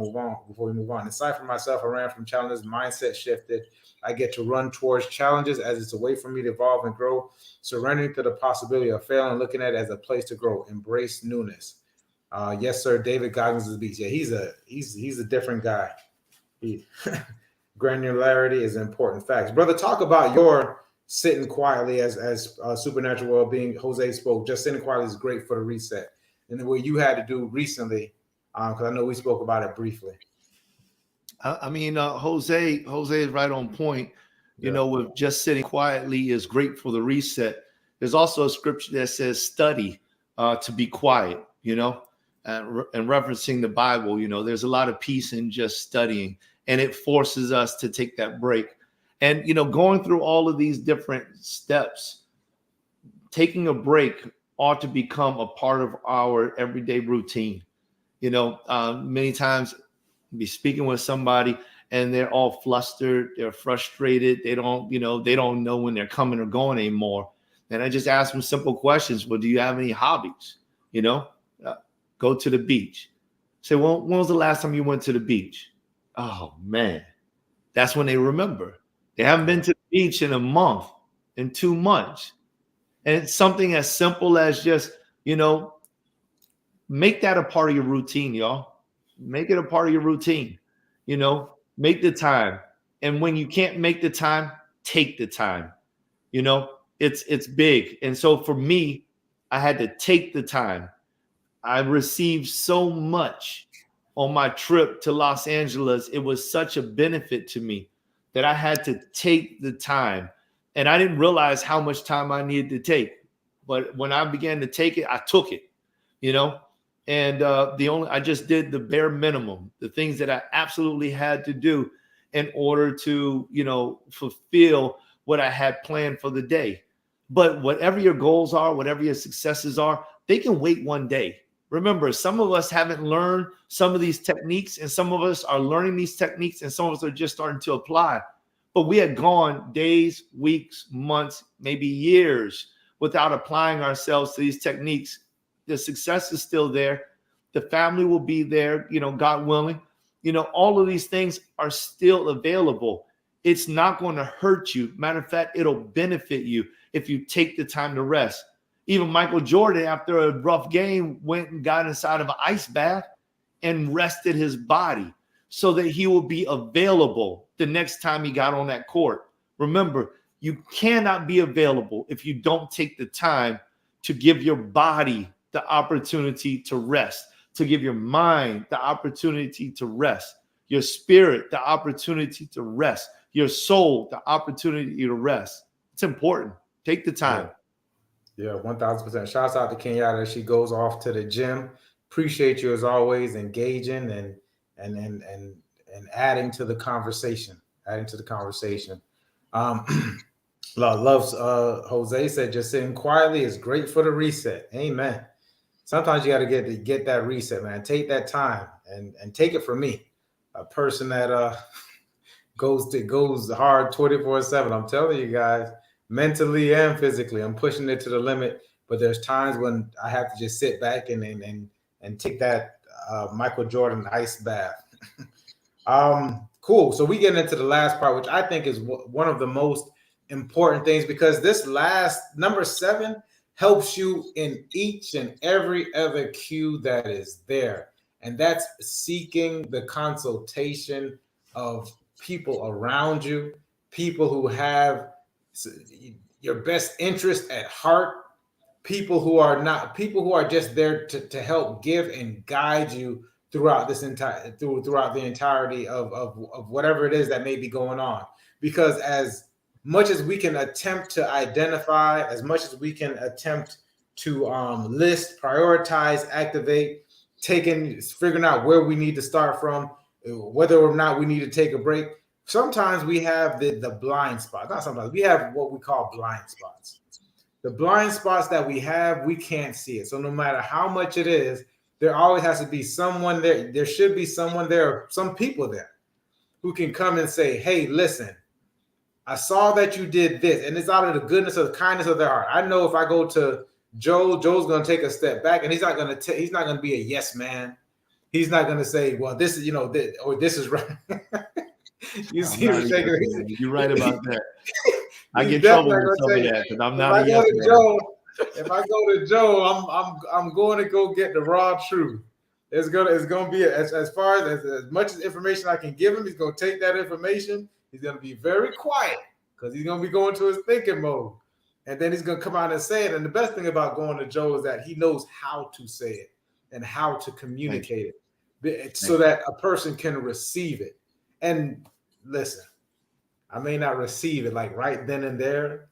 move on. Aside from myself, I ran from challenges, mindset shifted. I get to run towards challenges as it's a way for me to evolve and grow, surrendering to the possibility of failing and looking at it as a place to grow. Embrace newness. Yes, sir. David Goggins is the beast. Yeah, he's a different guy. Granularity is important. Facts. Brother, talk about your sitting quietly as supernatural well-being. Jose spoke. Just sitting quietly is great for the reset. And what you had to do recently, because I know we spoke about it briefly. Jose is right on point. With just sitting quietly is great for the reset. There's also a scripture that says study to be quiet, and referencing the Bible, there's a lot of peace in just studying, and it forces us to take that break. And, going through all of these different steps, taking a break ought to become a part of our everyday routine. Many times be speaking with somebody and they're all flustered, they're frustrated, they don't know when they're coming or going anymore. And I just ask them simple questions. Well, do you have any hobbies? Go to the beach. Say, well, when was the last time you went to the beach? Oh man, that's when they remember. They haven't been to the beach in a month, in 2 months. And it's something as simple as just, make that a part of your routine, y'all. Make it a part of your routine. Make the time. And when you can't make the time, take the time. It's big. And so for me, I had to take the time. I received so much on my trip to Los Angeles. It was such a benefit to me that I had to take the time. And I didn't realize how much time I needed to take. But when I began to take it, I took it, and I just did the bare minimum, the things that I absolutely had to do in order to, fulfill what I had planned for the day. But whatever your goals are, whatever your successes are, they can wait one day. Remember, some of us haven't learned some of these techniques, and some of us are learning these techniques, and some of us are just starting to apply. But we had gone days, weeks, months, maybe years without applying ourselves to these techniques. The success is still there. The family will be there, God willing. All of these things are still available. It's not going to hurt you. Matter of fact, it'll benefit you if you take the time to rest. Even Michael Jordan, after a rough game, went and got inside of an ice bath and rested his body so that he will be available the next time he got on that court. Remember, you cannot be available if you don't take the time to give your body the opportunity to rest, to give your mind the opportunity to rest, your spirit the opportunity to rest, your soul the opportunity to rest. It's important. Take the time. Yeah, 1,000%. Shouts out to Kenyatta. She goes off to the gym. Appreciate you as always, engaging and adding to the conversation. Loves Jose said, just sitting quietly is great for the reset. Amen. Sometimes you got to get that reset, man. Take that time and take it from me, a person that goes hard 24/7. I'm telling you guys, mentally and physically, I'm pushing it to the limit. But there's times when I have to just sit back and take that Michael Jordan ice bath. Cool. So we get into the last part, which I think is one of the most important things, because this last number 7 helps you in each and every other cue that is there. And that's seeking the consultation of people around you, people who have your best interest at heart, people who are just there to help give and guide you throughout the entirety of whatever it is that may be going on. Because as much as we can attempt to identify, as much as we can attempt to list, prioritize, activate, figuring out where we need to start from, whether or not we need to take a break, sometimes we have the blind spot. Not sometimes, we have what we call blind spots. The blind spots that we have, we can't see it. So no matter how much it is, there always has to be someone there. There should be someone there, some people there who can come and say, hey, listen, I saw that you did this. And it's out of the goodness of the kindness of their heart. I know if I go to Joe's going to take a step back, and he's not going to be a yes man. He's not going to say, well, this is, or this is right. You see him shaking. You're right about that. I get trouble with some of that because I'm not a yes man. If I go to Joe, I'm going to go get the raw truth. It's gonna be as far as much as information I can give him. He's gonna take that information. He's gonna be very quiet because he's gonna be going to his thinking mode, and then he's gonna come out and say it. And the best thing about going to Joe is that he knows how to say it and how to communicate it, so that a person can receive it. And listen, I may not receive it like right then and there.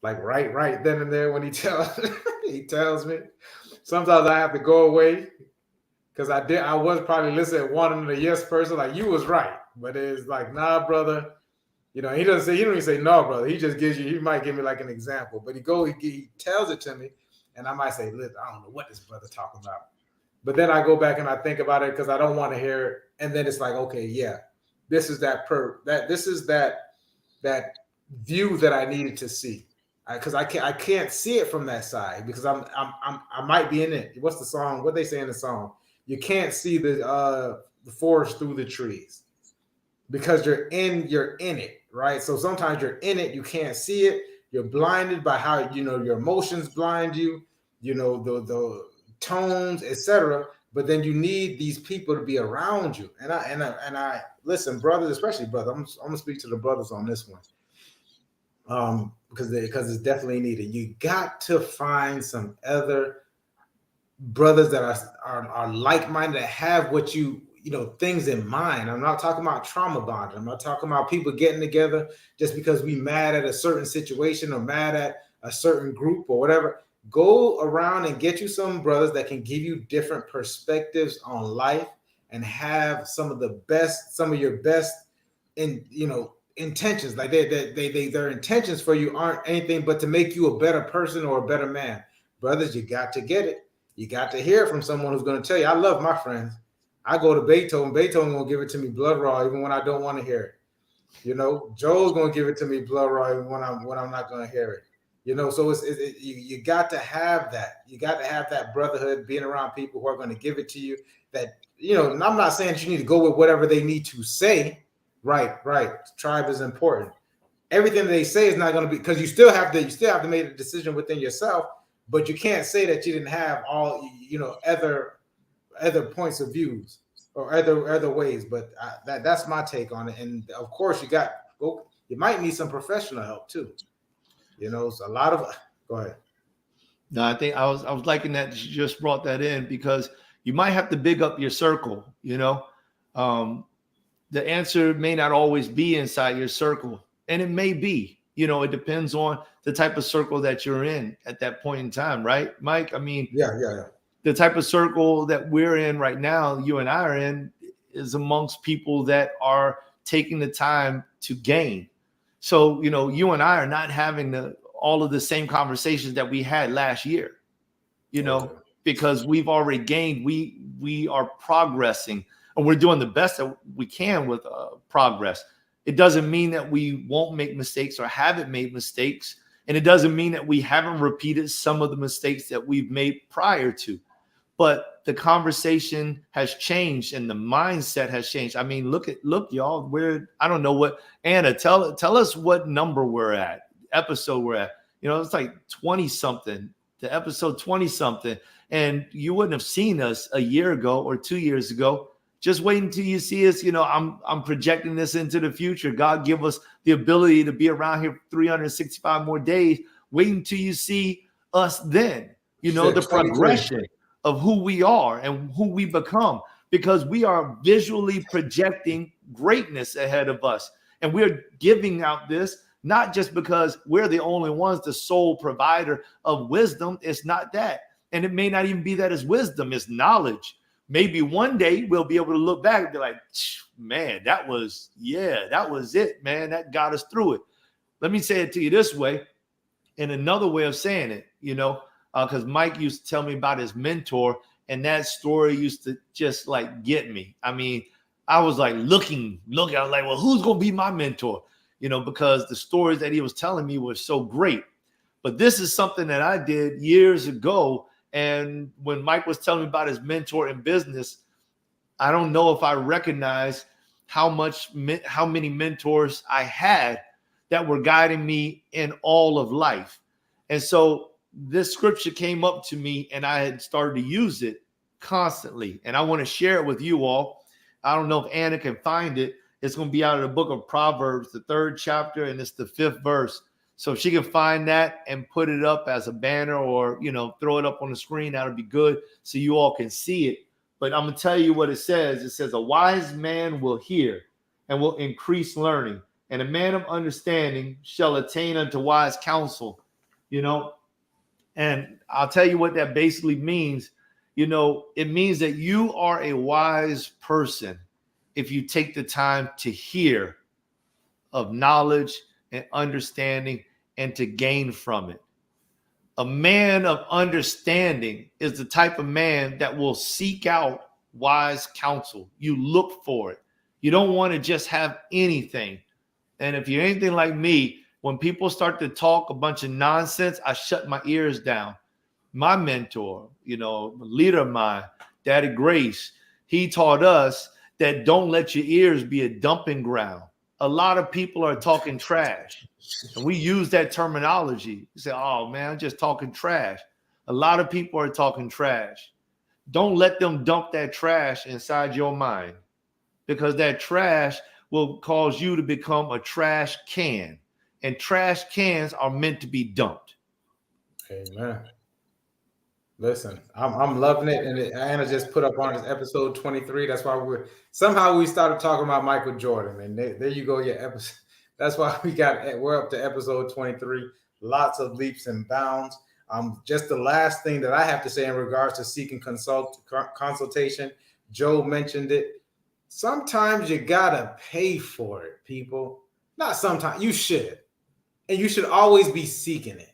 Like right then and there when he tells me. Sometimes I have to go away because I was probably listening to wanting a yes person, like you was right. But it's like, nah, brother. He don't even say no, brother. He just he might give me like an example. But he tells it to me, and I might say, listen, I don't know what this brother's talking about. But then I go back and I think about it because I don't want to hear it. And then it's like, okay, yeah, this is that view that I needed to see. Because I can't see it from that side because I might be in it. What's the song? What they say in the song? You can't see the forest through the trees because you're in it, right? So sometimes you're in it, you can't see it. You're blinded by how your emotions blind you, the tones, etc. But then you need these people to be around you. And I listen, brothers, especially brothers. I'm gonna speak to the brothers on this one. Because it's definitely needed. You got to find some other brothers that are like-minded, that have what things in mind. I'm not talking about trauma bonding. I'm not talking about people getting together just because we mad at a certain situation or mad at a certain group or whatever. Go around and get you some brothers that can give you different perspectives on life and have some of your best intentions. Like their intentions for you aren't anything but to make you a better person or a better man. Brothers, you got to get it. You got to hear it from someone who's going to tell you. I love my friends. I go to Beethoven. Beethoven will give it to me blood raw even when I don't want to hear it. Joel's going to give it to me blood raw even when I'm not going to hear it. So you got to have that. You got to have that brotherhood, being around people who are going to give it to you. That and I'm not saying that you need to go with whatever they need to say. Right. Tribe is important. Everything they say is not going to be, because you still have to make a decision within yourself. but you can't say that you didn't have all, other points of views or other ways. But that's my take on it. And of course, you might need some professional help too. So a lot of. Go ahead. No, I think I was liking that you just brought that in, because you might have to big up your circle. The answer may not always be inside your circle, and it may be. It depends on the type of circle that you're in at that point in time, right, Mike? I mean, yeah. The type of circle that we're in right now, you and I are in, is amongst people that are taking the time to gain. So, you and I are not having all of the same conversations that we had last year, because we've already gained. We are progressing, and we're doing the best that we can with progress. It doesn't mean that we won't make mistakes or haven't made mistakes. And it doesn't mean that we haven't repeated some of the mistakes that we've made prior to. But the conversation has changed and the mindset has changed. I mean, look, y'all, I don't know what, Anna, tell us what number we're at, episode we're at. It's like 20 something, the episode 20 something. And you wouldn't have seen us a year ago or 2 years ago. Just wait until you see us. I'm projecting this into the future. God give us the ability to be around here 365 more days. Wait until you see us then. The progression of who we are and who we become, because we are visually projecting greatness ahead of us. And we're giving out this, not just because we're the only ones, the sole provider of wisdom. It's not that. And it may not even be that it's wisdom, it's knowledge. Maybe one day we'll be able to look back and be like, man, that was it, man. That got us through it. Let me say it to you this way, and another way of saying it, because Mike used to tell me about his mentor, and that story used to just like get me. I mean, I was like looking. I was like, well, who's going to be my mentor? Because the stories that he was telling me were so great. But this is something that I did years ago. And when Mike was telling me about his mentor in business, I don't know if I recognized how many mentors I had that were guiding me in all of life. And so this scripture came up to me and I had started to use it constantly. And I want to share it with you all. I don't know if Anna can find it. It's going to be out of the book of Proverbs, the 3rd chapter, and it's the 5th verse. So if she can find that and put it up as a banner or, throw it up on the screen, that'll be good so you all can see it. But I'm going to tell you what it says. It says, a wise man will hear and will increase learning, and a man of understanding shall attain unto wise counsel. And I'll tell you what that basically means. It means that you are a wise person if you take the time to hear of knowledge and understanding and to gain from it. A man of understanding is the type of man that will seek out wise counsel. You look for it. You don't want to just have anything. And if you're anything like me, when people start to talk a bunch of nonsense, I shut my ears down. My mentor, leader of mine, Daddy Grace, he taught us that don't let your ears be a dumping ground. A lot of people are talking trash. And we use that terminology. You say, oh, man, I'm just talking trash. A lot of people are talking trash. Don't let them dump that trash inside your mind, because that trash will cause you to become a trash can. And trash cans are meant to be dumped. Amen. Listen, I'm loving it. And Anna just put up on this episode 23. That's why we started talking about Michael Jordan. And there you go, your episode. That's why we're up to episode 23. Lots of leaps and bounds. Just the last thing that I have to say in regards to seeking consultation, Joe mentioned it. Sometimes you gotta pay for it, people. Not sometimes, you should. And you should always be seeking it.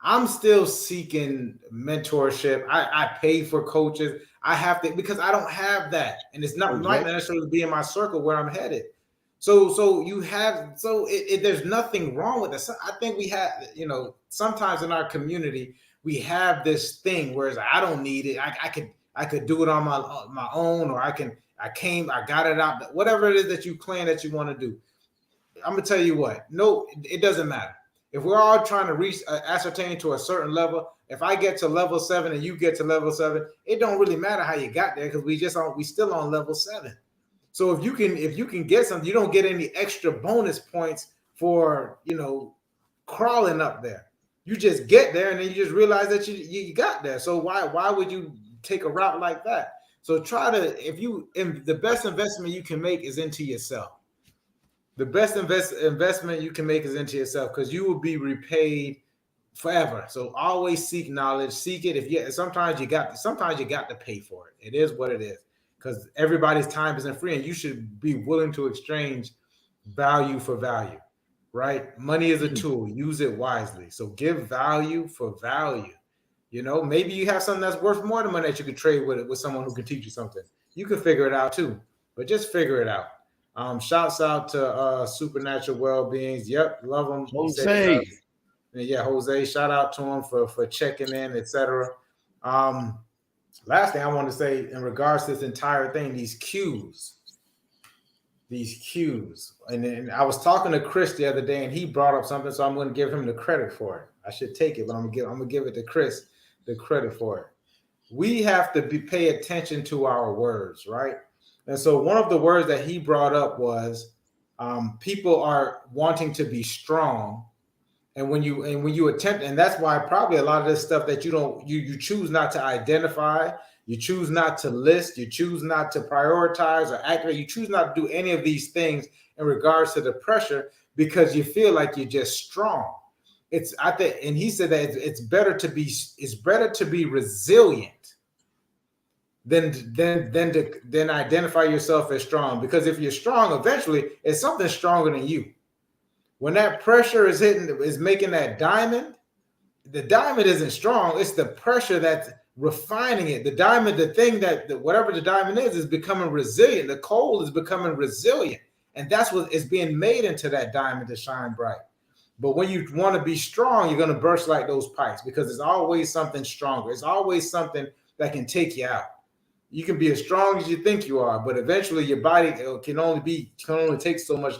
I'm still seeking mentorship. I pay for coaches. I have to, because I don't have that. And it's not might necessarily be in my circle where I'm headed. So there's nothing wrong with this. I think we have, sometimes in our community, we have this thing whereas I don't need it. I could do it on my own, or I got it out. Whatever it is that you claim that you want to do. I'm gonna tell you what, no, it doesn't matter. If we're all trying to reach ascertain to a certain level, if I get to level 7 and you get to level 7, it don't really matter how you got there because we still on level 7. So if you can get something, you don't get any extra bonus points for crawling up there. You just get there and then you just realize that you got there. So why would you take a route like that? So the best investment you can make is into yourself. The best investment you can make is into yourself because you will be repaid forever. So always seek knowledge, seek it. Sometimes you got to pay for it. It is what it is because everybody's time isn't free, and you should be willing to exchange value for value, right? Money is a tool. Use it wisely. So give value for value. Maybe you have something that's worth more than money that you could trade with someone who can teach you something. You can figure it out too, but just figure it out. Shouts out to Supernatural Wellbeings. Yep, love them. Jose. Jose. Shout out to him for checking in, etc. Last thing I want to say in regards to this entire thing, these cues. And I was talking to Chris the other day, and he brought up something, so I'm going to give him the credit for it. I should take it, but I'm gonna give it to Chris the credit for it. We have to pay attention to our words, right? And so one of the words that he brought up was people are wanting to be strong. And when you attempt, and that's why probably a lot of this stuff that you choose not to identify, you choose not to list, you choose not to prioritize or activate, you choose not to do any of these things in regards to the pressure because you feel like you're just strong. And he said that it's better to be resilient than identify yourself as strong, because if you're strong, eventually it's something stronger than you. When that pressure is making that diamond, the diamond isn't strong. It's the pressure that's refining it. The diamond, the thing whatever the diamond is becoming resilient. The coal is becoming resilient, and that's what is being made into that diamond to shine bright. But when you want to be strong, you're going to burst like those pipes because there's always something stronger. It's always something that can take you out. You can be as strong as you think you are, but eventually your body can only take so much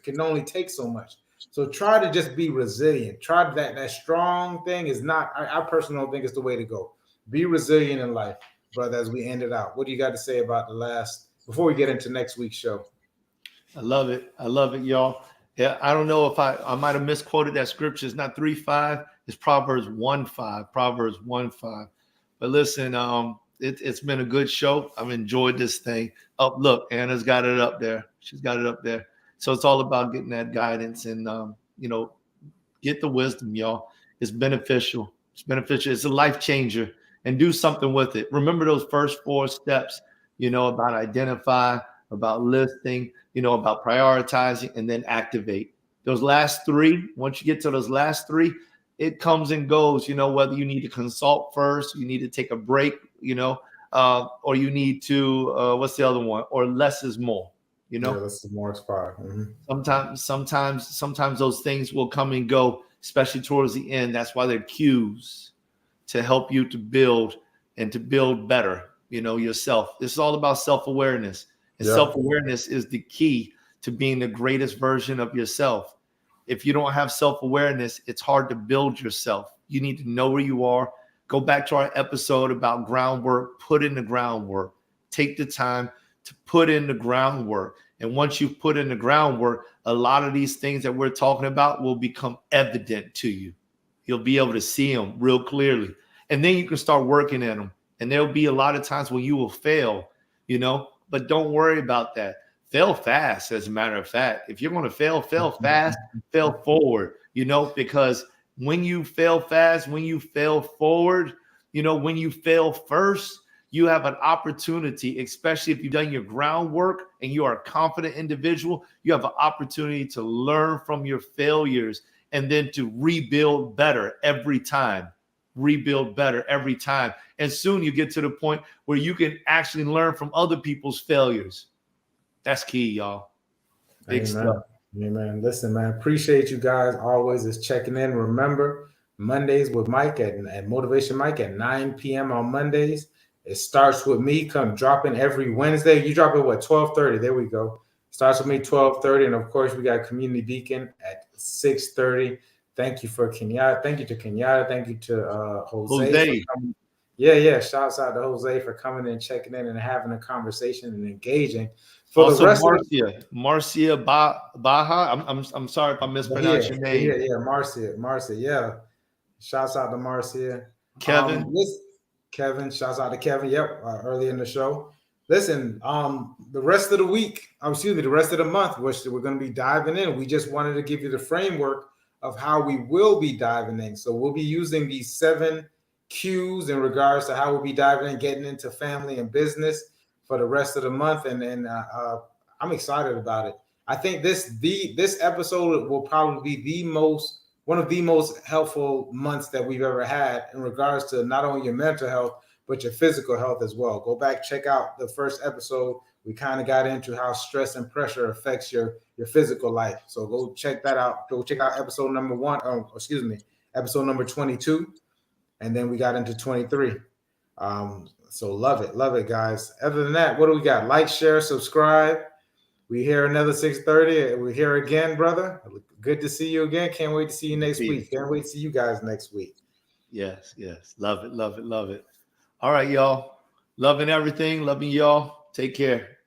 can only take so much. So try to just be resilient. Try that strong thing is not, I personally don't think it's the way to go. Be resilient in life, brother, as we end it out. What do you got to say about before we get into next week's show? I love it, y'all. Yeah, I don't know if I might have misquoted that scripture. It's not 3:5. It's Proverbs 1:5. Proverbs 1:5. But listen, it's been a good show. I've enjoyed this thing. Oh, look, Anna's got it up there. She's got it up there. So it's all about getting that guidance and get the wisdom, y'all. It's beneficial. It's beneficial. It's a life changer, and do something with it. Remember those first 4 steps. About identify, about listing, about prioritizing, and then activate. Those last 3, once you get to those last 3, it comes and goes, whether you need to consult first, you need to take a break, or you need to, what's the other one? Or less is more, Yeah, less is more is 5. Mm-hmm. Sometimes those things will come and go, especially towards the end. That's why they're cues to help you to build and to build better, yourself. This is all about self-awareness. And self-awareness is the key to being the greatest version of yourself. If you don't have self-awareness, it's hard to build yourself. You need to know where you are. Go back to our episode about groundwork. Put in the groundwork. Take the time to put in the groundwork. And once you put in the groundwork, a lot of these things that we're talking about will become evident to you. You'll be able to see them real clearly. And then you can start working at them. And there'll be a lot of times when you will fail, but don't worry about that. Fail fast, as a matter of fact. If you're going to fail fast, fail forward, because when you fail fast, when you fail forward, when you fail first, you have an opportunity, especially if you've done your groundwork and you are a confident individual, you have an opportunity to learn from your failures and then to rebuild better every time. Rebuild better every time. And soon you get to the point where you can actually learn from other people's failures. That's key, y'all. Big stuff. Amen. Listen, man, appreciate you guys always is checking in. Remember, Mondays with Mike at Motivation Mike at 9 p.m. on Mondays. It starts with me dropping every Wednesday. You drop it, 12:30? There we go. Starts with me 12:30. And of course, we got Community Beacon at 6:30. Thank you for Kenyatta. Thank you to Kenyatta. Thank you to Jose. Jose. For coming. Yeah. Shouts out to Jose for coming and checking in and having a conversation and engaging. For Also, the rest Marcia Baja. I'm sorry if I mispronounced your name. Marcia. Yeah. Shouts out to Marcia. Kevin. Kevin. Shouts out to Kevin. Yep. Early in the show. Listen, the rest of the week, the rest of the month, which we're going to be diving in. We just wanted to give you the framework of how we will be diving in. So we'll be using these 7 cues in regards to how we'll be diving in, getting into family and business for the rest of the month. And I'm excited about it. I think this episode will probably be one of the most helpful months that we've ever had in regards to not only your mental health, but your physical health as well. Go back, check out the first episode. We kind of got into how stress and pressure affects your physical life. So go check that out. Go check out episode number episode number 22. And then we got into 23. So love it, guys. Other than that, what do we got? Like, share, subscribe. We here another 6:30. We're here again, brother. Good to see you again. Can't wait to see you next week. Can't wait to see you guys next week. Yes. Love it. All right, y'all. Loving everything. Loving y'all. Take care.